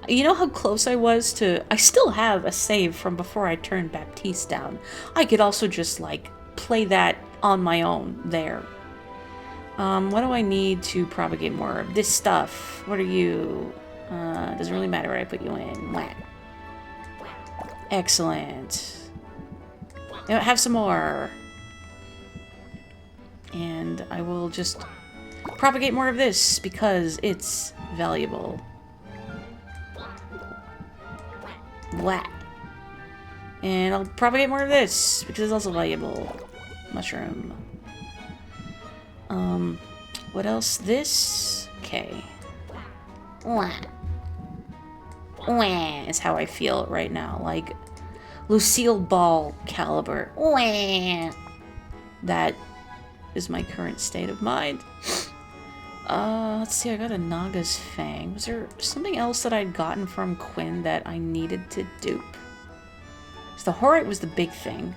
You know how close I was to... I still have a save from before I turned Baptiste down. I could also just, like, play that on my own there. What do I need to propagate more of? This stuff. What are you? Doesn't really matter what I put you in. Whack. Excellent. Now have some more. And I will just propagate more of this because it's valuable. Whack. And I'll propagate more of this because it's also valuable. Mushroom. What else? This? Okay. Wah. Wah is how I feel right now. Like Lucille Ball caliber. Wah. That is my current state of mind. Let's see, I got a Naga's Fang. Was there something else that I'd gotten from Quinn that I needed to dupe? So the Horite was the big thing.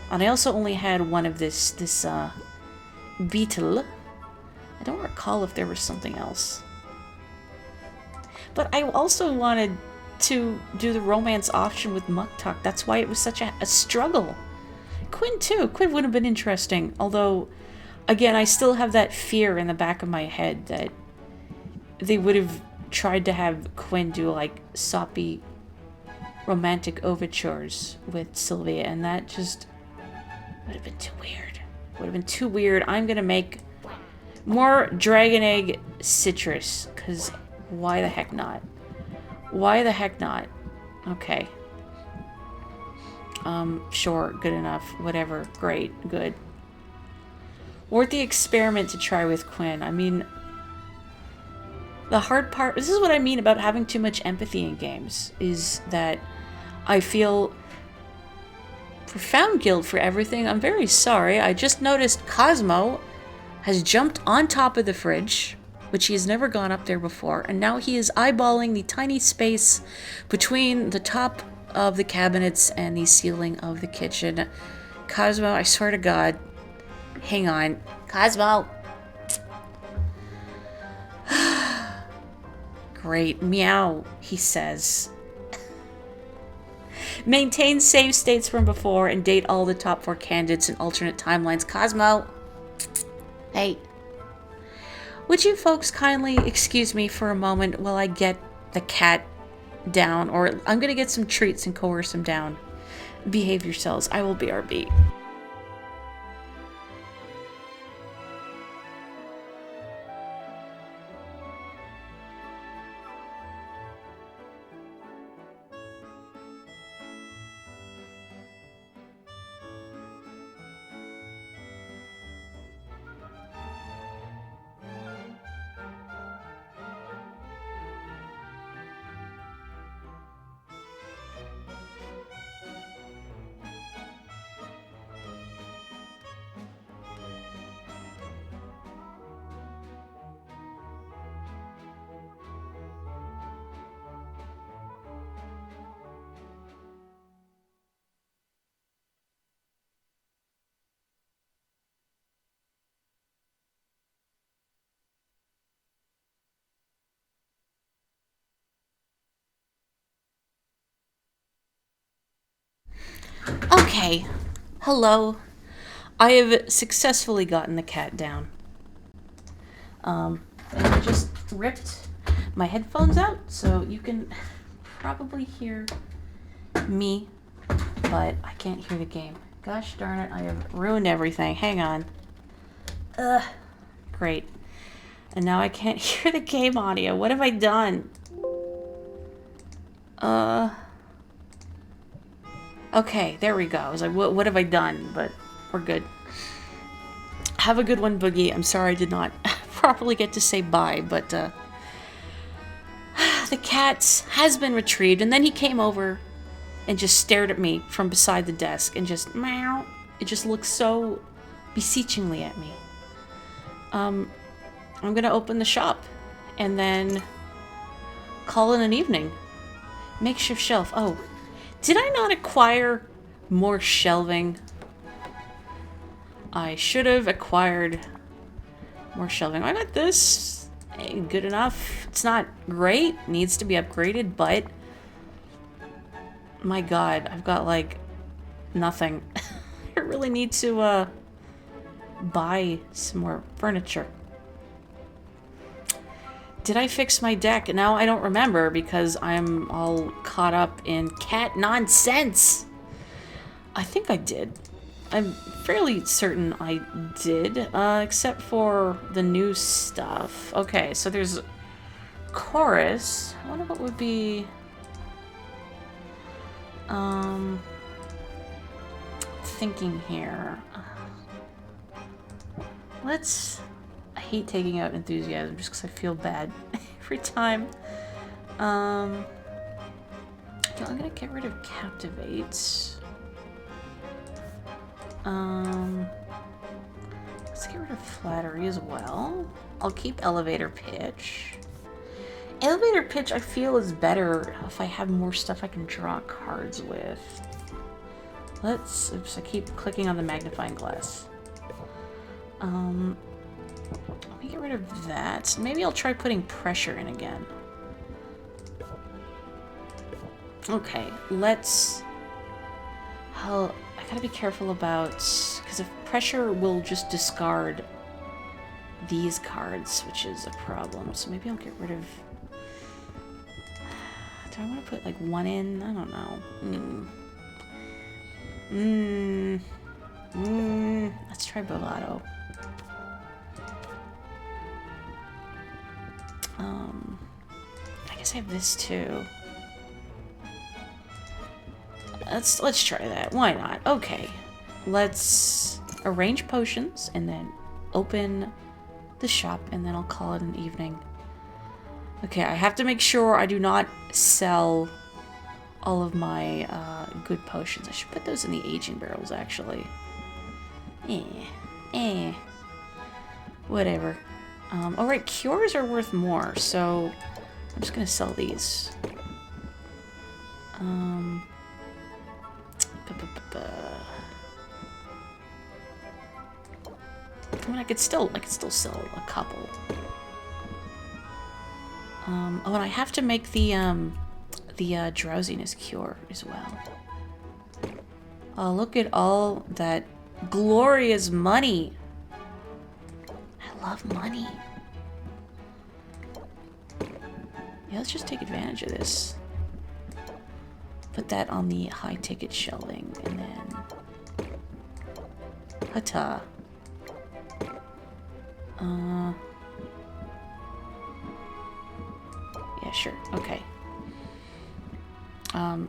And I also only had one of this beetle. I don't recall if there was something else. But I also wanted to do the romance option with Muktuk. That's why it was such a struggle. Quinn too. Quinn would have been interesting. Although, again, I still have that fear in the back of my head that they would have tried to have Quinn do like soppy romantic overtures with Sylvia, and that just would have been too weird. Would have been too weird. I'm gonna make more Dragon Egg Citrus, because why the heck not? Why the heck not? Okay. Sure, good enough. Whatever. Great. Good. Worth the experiment to try with Quinn. I mean, the hard part... This is what I mean about having too much empathy in games, is that I feel... profound guilt for everything. I'm very sorry. I just noticed Cosmo has jumped on top of the fridge, which he has never gone up there before, and now he is eyeballing the tiny space between the top of the cabinets and the ceiling of the kitchen. Cosmo, I swear to God. Hang on. Cosmo! Great. Meow, he says. Maintain save states from before and date all the top 4 candidates in alternate timelines. Cosmo! Hey. Would you folks kindly excuse me for a moment while I get the cat down, or I'm gonna get some treats and coerce him down. Behave yourselves. I will BRB. Okay. Hello. I have successfully gotten the cat down. And I just ripped my headphones out, so you can probably hear me, but I can't hear the game. Gosh darn it, I have ruined everything. Hang on. Ugh. Great. And now I can't hear the game audio. What have I done? Okay, there we go. I was like, what have I done? But we're good. Have a good one, Boogie. I'm sorry I did not properly get to say bye, but the cat has been retrieved, and then he came over and just stared at me from beside the desk and just meow. It just looks so beseechingly at me. I'm gonna open the shop and then call it an evening. Makeshift shelf. Oh, did I not acquire more shelving? I should have acquired more shelving. I got this. Good enough. It's not great. Needs to be upgraded, but my God, I've got like nothing. I really need to buy some more furniture. Did I fix my deck? Now I don't remember because I'm all caught up in cat nonsense. I think I did. I'm fairly certain I did, except for the new stuff. Okay, so there's chorus. I wonder what would be... thinking here. Let's... I hate taking out enthusiasm just because I feel bad every time. I'm gonna get rid of captivate. Let's get rid of flattery as well. I'll keep elevator pitch. Elevator pitch I feel is better if I have more stuff I can draw cards with. Oops, I keep clicking on the magnifying glass. Let me get rid of that. Maybe I'll try putting pressure in again. Okay, let's... I gotta be careful about... because if pressure will just discard these cards, which is a problem. So maybe I'll get rid of... do I want to put like one in? I don't know. Let's try Bovado. I guess I have this too. Let's try that. Why not? Okay. Let's arrange potions and then open the shop and then I'll call it an evening. Okay, I have to make sure I do not sell all of my good potions. I should put those in the aging barrels, actually. Whatever. Alright, cures are worth more, so I'm just gonna sell these. I mean, I could still sell a couple. Oh, and I have to make the drowsiness cure as well. Oh, look at all that glorious money. I love money. Yeah, let's just take advantage of this. Put that on the high ticket shelving, and then... Hata. Yeah, sure. Okay.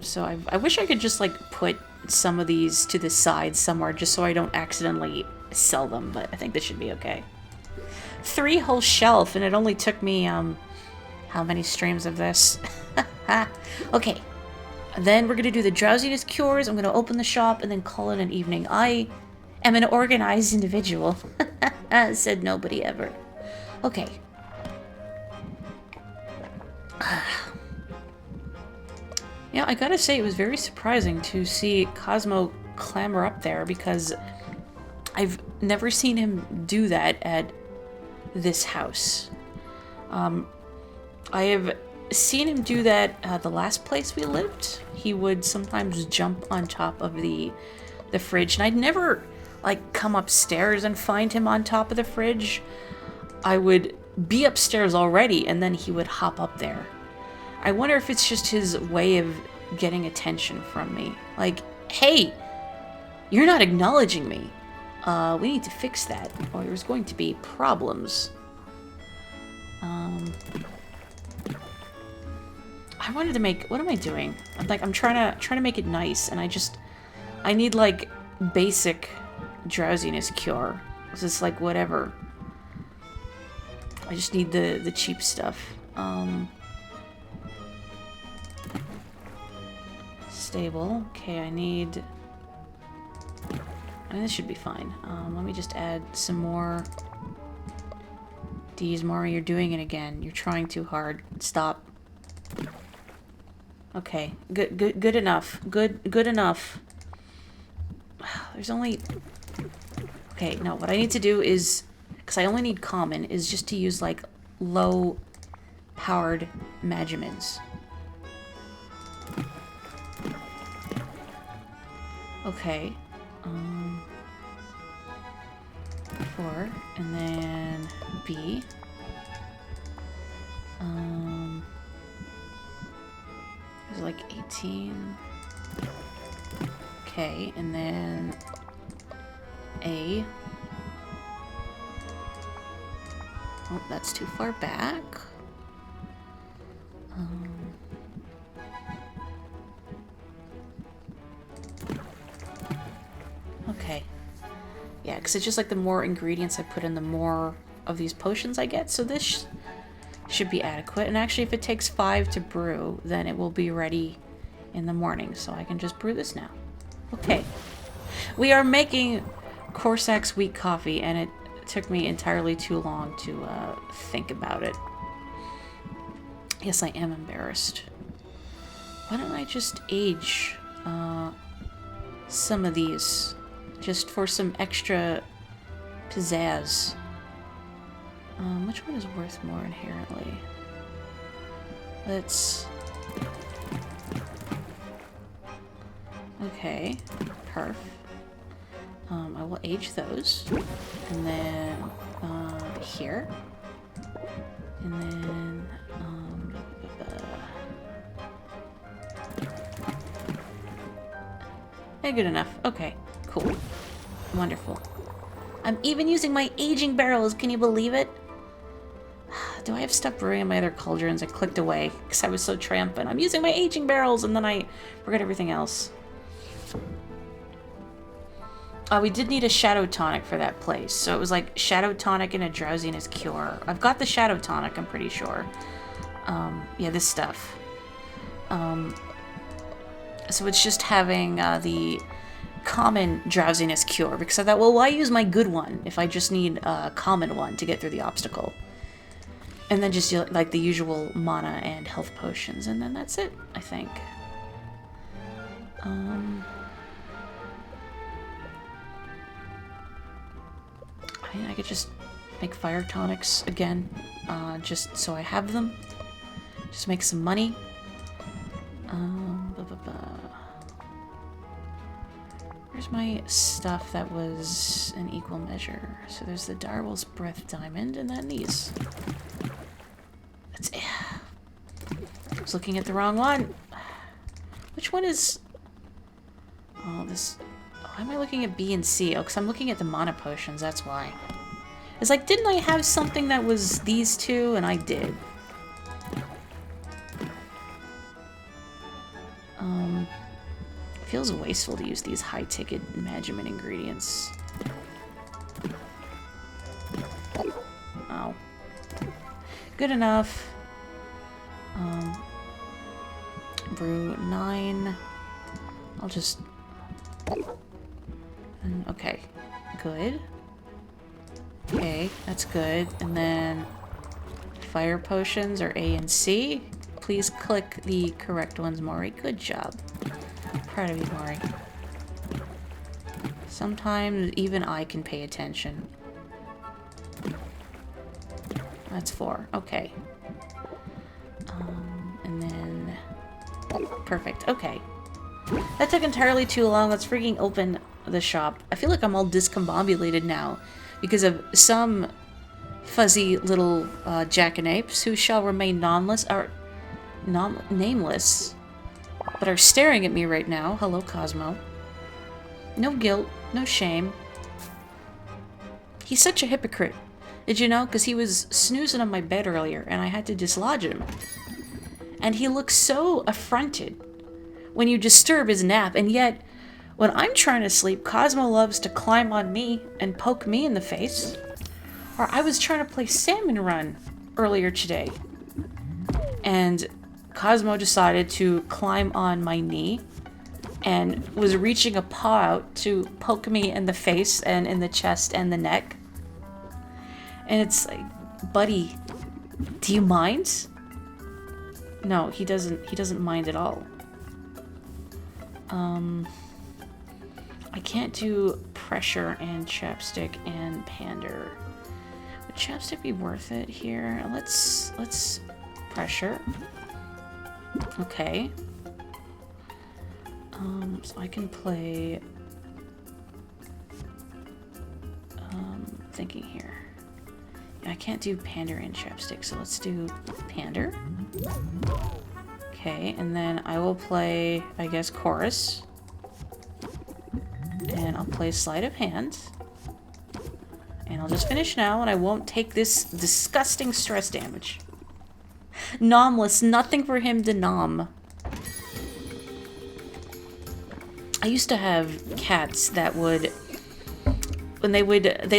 So I wish I could just, like, put some of these to the side somewhere just so I don't accidentally sell them, but I think this should be okay. 3 whole shelf, and it only took me, how many streams of this? Okay. Then we're gonna do the drowsiness cures, I'm gonna open the shop, and then call it an evening. I am an organized individual. Said nobody ever. Okay. Yeah, I gotta say, it was very surprising to see Cosmo clamber up there, because I've never seen him do that at this house. I have seen him do that the last place we lived. He would sometimes jump on top of the fridge, and I'd never, like, come upstairs and find him on top of the fridge. I would be upstairs already, and then he would hop up there. I wonder if it's just his way of getting attention from me. Like, hey, you're not acknowledging me. We need to fix that, or there's going to be problems. I wanted to make... What am I doing? I'm trying to make it nice, and I need, like, basic drowsiness cure. It's just like, whatever. I just need the cheap stuff. Stable. Okay, I mean, this should be fine. Let me just add some more. D's, Morri, you're doing it again. You're trying too hard. Stop. Okay, good enough. Good enough. There's only... Okay, no, what I need to do is... Because I only need common, is just to use, like, low-powered Magimins. Okay. 4, and then B. There's like 18. Okay, and then A. Oh, that's too far back. Okay. Yeah, because it's just like the more ingredients I put in, the more of these potions I get. So this should be adequate. And actually, if it takes 5 to brew, then it will be ready in the morning. So I can just brew this now. Okay. We are making Corsac's weak coffee, and it took me entirely too long to think about it. Yes, I am embarrassed. Why don't I just age some of these? Just for some extra pizzazz. Which one is worth more inherently? Let's... Okay, perf. I will age those. And then, here. And then, yeah, good enough. Okay, cool. Wonderful. I'm even using my aging barrels. Can you believe it? Do I have stuff brewing in my other cauldrons? I clicked away because I was so triumphant. I'm using my aging barrels, and then I forgot everything else. We did need a shadow tonic for that place. So it was like shadow tonic and a drowsiness cure. I've got the shadow tonic, I'm pretty sure. Yeah, this stuff. So it's just having the common drowsiness cure, because I thought, well, why use my good one if I just need a common one to get through the obstacle? And then just like the usual mana and health potions, and then that's it, I think. I I mean, I could just make fire tonics again, just so I have them. Just make some money. Where's my stuff that was an equal measure? So there's the Darwell's Breath Diamond, and then these. That's it. I was looking at the wrong one. Which one is... Oh, this... Why am I looking at B and C? Oh, because I'm looking at the mana potions, that's why. It's like, didn't I have something that was these two? And I did. Feels wasteful to use these high-ticket management ingredients. Oh. Good enough. Brew 9. I'll just... Okay. Good. Okay, that's good. And then... Fire potions are A and C. Please click the correct ones, Morri. Good job. Proud of you, Morri. Sometimes even I can pay attention. That's 4. Okay. And then... Perfect. Okay. That took entirely too long. Let's freaking open the shop. I feel like I'm all discombobulated now because of some fuzzy little jackanapes who shall remain nameless, but are staring at me right now. Hello, Cosmo. No guilt, no shame. He's such a hypocrite. Did you know? Because he was snoozing on my bed earlier, and I had to dislodge him. And he looks so affronted when you disturb his nap, and yet, when I'm trying to sleep, Cosmo loves to climb on me and poke me in the face. Or I was trying to play Salmon Run earlier today, and Cosmo decided to climb on my knee and was reaching a paw out to poke me in the face and in the chest and the neck. And it's like, buddy, do you mind? No, he doesn't mind at all. I can't do pressure and chapstick and pander. Would chapstick be worth it here? Let's pressure. Okay. So I can play... thinking here. Yeah, I can't do pander and chapstick, so let's do pander. Okay, and then I will play, I guess, chorus. And I'll play sleight of hand. And I'll just finish now, and I won't take this disgusting stress damage. Nomless, nothing for him to nom. I used to have cats that would, when they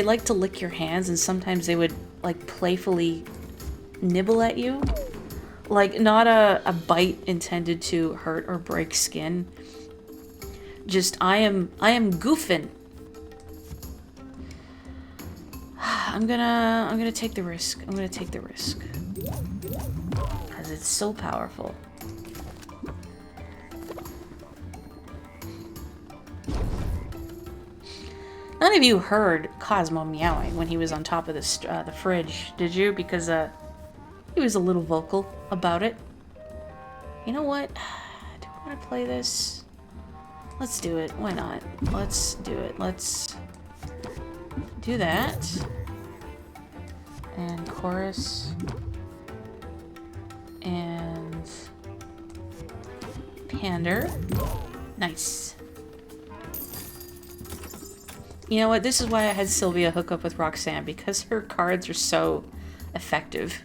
like to lick your hands, and sometimes they would like playfully nibble at you. Like, not a bite intended to hurt or break skin. Just, I am goofing. I'm gonna take the risk. I'm gonna take the risk. Because it's so powerful. None of you heard Cosmo meowing when he was on top of the fridge, did you? Because he was a little vocal about it. You know what? Do I want to play this? Let's do it. Why not? Let's do it. Let's do that. And chorus. And pander. Nice. You know what? This is why I had Sylvia hook up with Roxanne, because her cards are so effective.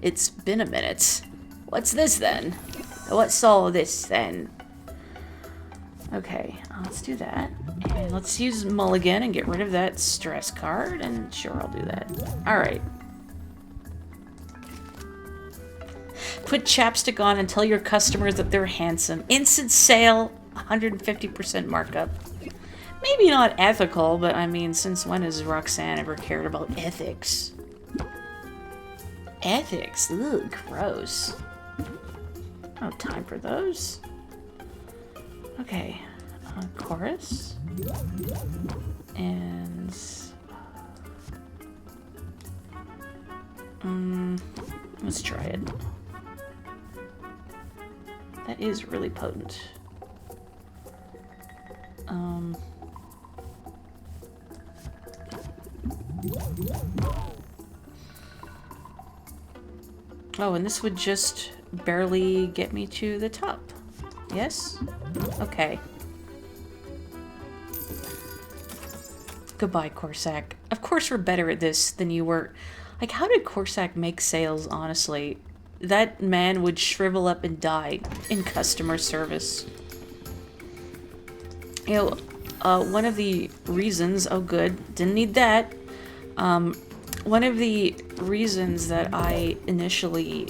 It's been a minute. What's this then? What's all this then? Okay, let's do that. And let's use Mulligan and get rid of that stress card, and sure, I'll do that. Alright. Put chapstick on and tell your customers that they're handsome. Instant sale, 150% markup. Maybe not ethical, but I mean, since when has Roxanne ever cared about ethics? Ethics? Ugh, gross. No time for those. Okay, chorus. And Let's try it. That is really potent. Oh, and this would just barely get me to the top. Yes? Okay. Goodbye, Corsac. Of course we're better at this than you were. Like, how did Corsac make sales, honestly? That man would shrivel up and die in customer service. You know, one of the reasons... Oh, good. Didn't need that. One of the reasons that I initially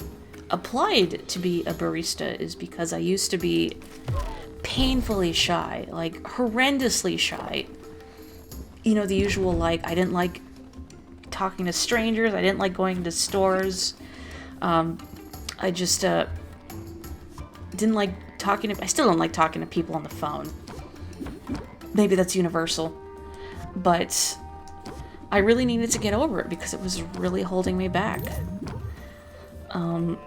applied to be a barista is because I used to be painfully shy. Like, horrendously shy. You know, the usual, like, I didn't like talking to strangers. I didn't like going to stores. I just, didn't like talking to... I still don't like talking to people on the phone. Maybe that's universal. But I really needed to get over it because it was really holding me back. I'm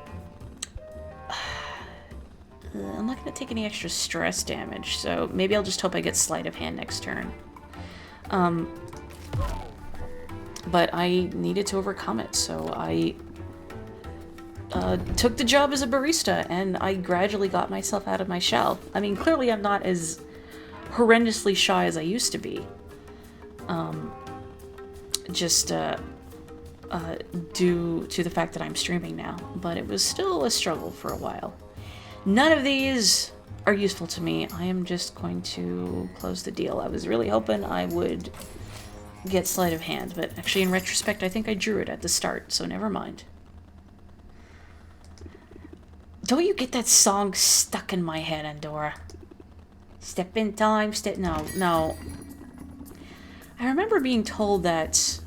not going to take any extra stress damage, so maybe I'll just hope I get sleight of hand next turn. But I needed to overcome it, so I took the job as a barista, and I gradually got myself out of my shell. I mean, clearly I'm not as horrendously shy as I used to be. Just due to the fact that I'm streaming now, but it was still a struggle for a while. None of these are useful to me. I am just going to close the deal. I was really hoping I would get sleight of hand, but actually in retrospect I think I drew it at the start, so never mind. Don't you get that song stuck in my head, Andorra? Step in time, no. I remember being told that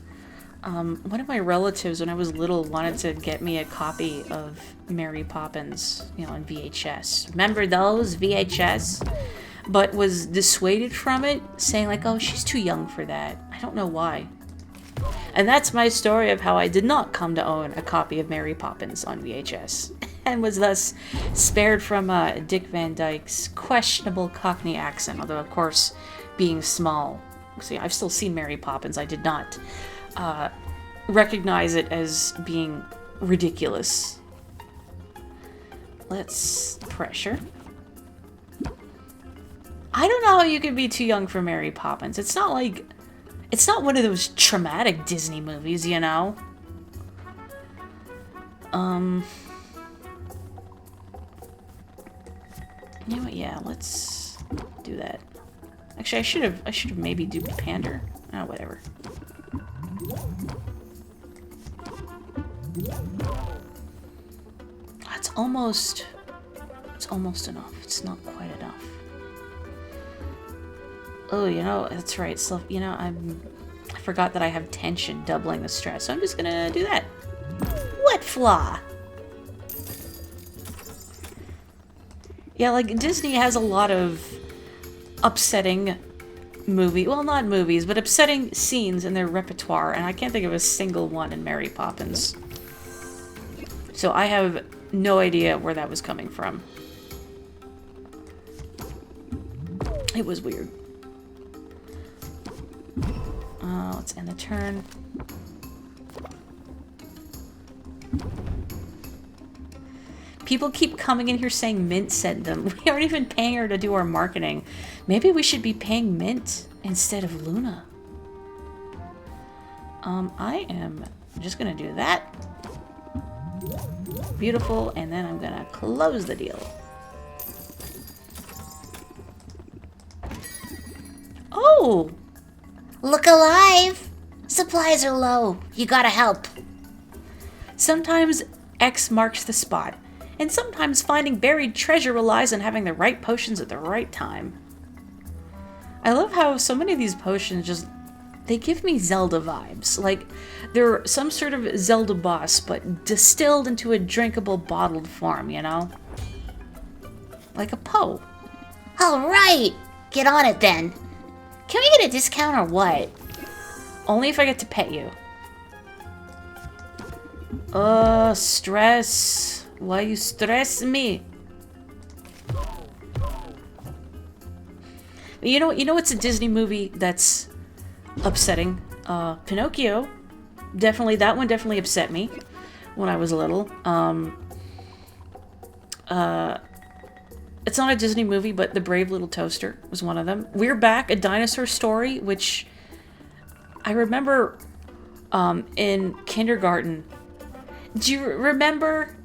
one of my relatives when I was little wanted to get me a copy of Mary Poppins, you know, on VHS. Remember those VHS? But was dissuaded from it, saying like, oh, she's too young for that. I don't know why. And that's my story of how I did not come to own a copy of Mary Poppins on VHS, and was thus spared from Dick Van Dyke's questionable Cockney accent, although of course, being small. See, I've still seen Mary Poppins. I did not recognize it as being ridiculous. Let's pressure. I don't know how you could be too young for Mary Poppins. It's not like... It's not one of those traumatic Disney movies, you know? You know what? Yeah, let's do that. Actually, I should have maybe do Pander. Oh, whatever. It's almost enough. It's not quite enough. Oh, you know, that's right. So, you know, I forgot that I have tension doubling the stress, so I'm just gonna do that. What flaw? Yeah, like, Disney has a lot of upsetting well, not movies, but upsetting scenes in their repertoire, and I can't think of a single one in Mary Poppins. So I have no idea where that was coming from. It was weird. Let's end the turn. People keep coming in here saying Mint sent them. We aren't even paying her to do our marketing. Maybe we should be paying Mint instead of Luna. I am just gonna do that. Beautiful, and then I'm gonna close the deal. Oh! Look alive! Supplies are low. You gotta help. Sometimes X marks the spot, and sometimes finding buried treasure relies on having the right potions at the right time. I love how so many of these potions just... they give me Zelda vibes. Like, they're some sort of Zelda boss, but distilled into a drinkable bottled form, you know? Like a Poe. Alright! Get on it then. Can we get a discount or what? Only if I get to pet you. Stress. Why you stress me? You know it's a Disney movie that's upsetting? Pinocchio. Definitely, that one definitely upset me when I was little. It's not a Disney movie, but The Brave Little Toaster was one of them. We're Back, A Dinosaur Story, which I remember in kindergarten. Do you remember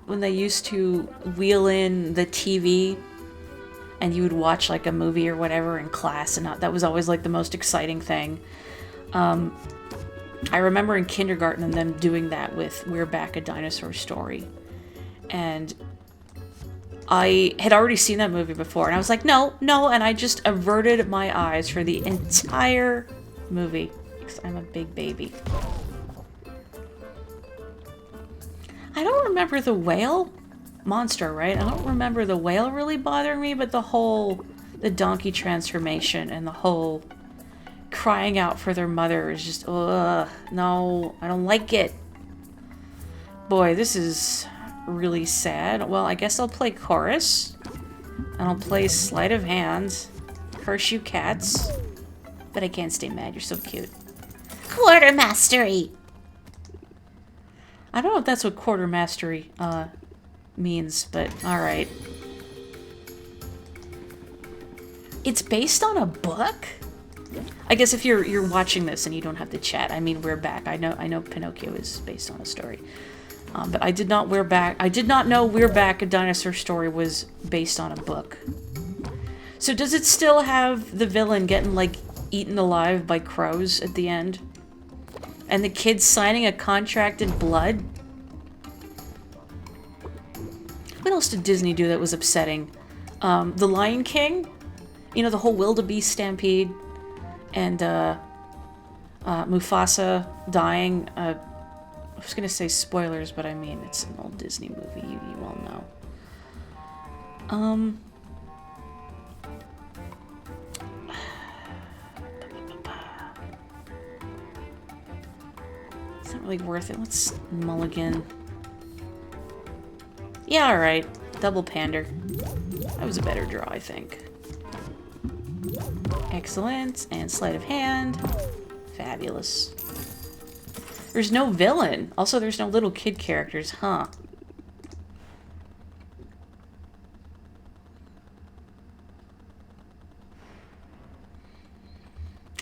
when they used to wheel in the TV and you would watch like a movie or whatever in class, and that was always like the most exciting thing. I remember in kindergarten and them doing that with We're Back, A Dinosaur Story. And I had already seen that movie before, and I was like, no, and I just averted my eyes for the entire movie, because I'm a big baby. I don't remember the whale monster, right? I don't remember the whale really bothering me, but the donkey transformation and the whole crying out for their mother is just, ugh, no, I don't like it. Boy, this is really sad. Well, I guess I'll play chorus, and I'll play sleight of hand. Curse you cats. But I can't stay mad, you're so cute. Quarter mastery. I don't know if that's what quarter mastery means, but alright. It's based on a book? I guess if you're watching this and you don't have the chat, I mean, We're Back. I know Pinocchio is based on a story. But I did not know We're Back, A Dinosaur Story was based on a book. So does it still have the villain getting, like, eaten alive by crows at the end? And the kids signing a contract in blood? What else did Disney do that was upsetting? The Lion King? You know, the whole wildebeest stampede? And, Mufasa dying, I was gonna say spoilers, but I mean, it's an old Disney movie, you all know. It's not really worth it. Let's mulligan. Yeah, alright. Double pander. That was a better draw, I think. Excellent. And sleight of hand. Fabulous. There's no villain. Also, there's no little kid characters, huh?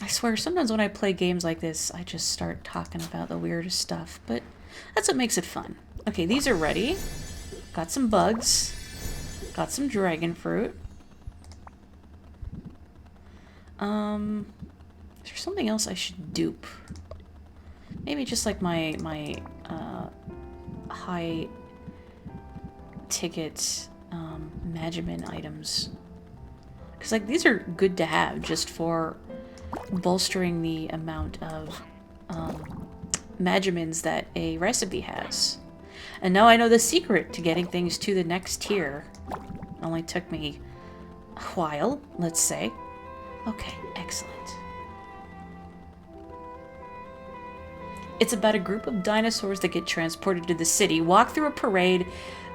I swear, sometimes when I play games like this, I just start talking about the weirdest stuff, but that's what makes it fun. Okay, these are ready. Got some bugs. Got some dragon fruit. Is there something else I should dupe? Maybe just like my high ticket Magimin items. Because like these are good to have just for bolstering the amount of Magimins that a recipe has. And now I know the secret to getting things to the next tier. It only took me a while, let's say. Okay, excellent. It's about a group of dinosaurs that get transported to the city, walk through a parade,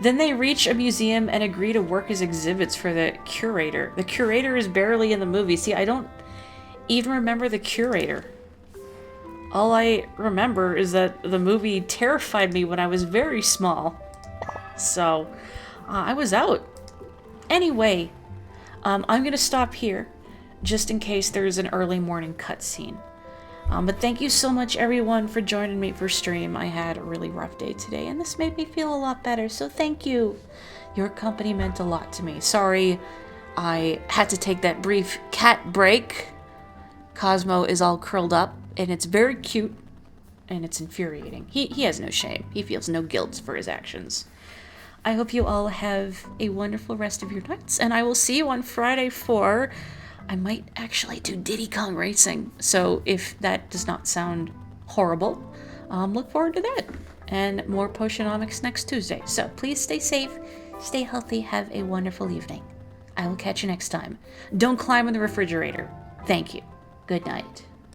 then they reach a museum and agree to work as exhibits for the curator. The curator is barely in the movie. See, I don't even remember the curator. All I remember is that the movie terrified me when I was very small. So, I was out. Anyway, I'm going to stop here, just in case there's an early morning cutscene. But thank you so much, everyone, for joining me for stream. I had a really rough day today, and this made me feel a lot better, so thank you. Your company meant a lot to me. Sorry I had to take that brief cat break. Cosmo is all curled up, and it's very cute, and it's infuriating. He has no shame. He feels no guilt for his actions. I hope you all have a wonderful rest of your nights, and I will see you on Friday for... I might actually do Diddy Kong Racing, so if that does not sound horrible, look forward to that. And more Potionomics next Tuesday. So please stay safe, stay healthy, have a wonderful evening. I will catch you next time. Don't climb in the refrigerator. Thank you. Good night.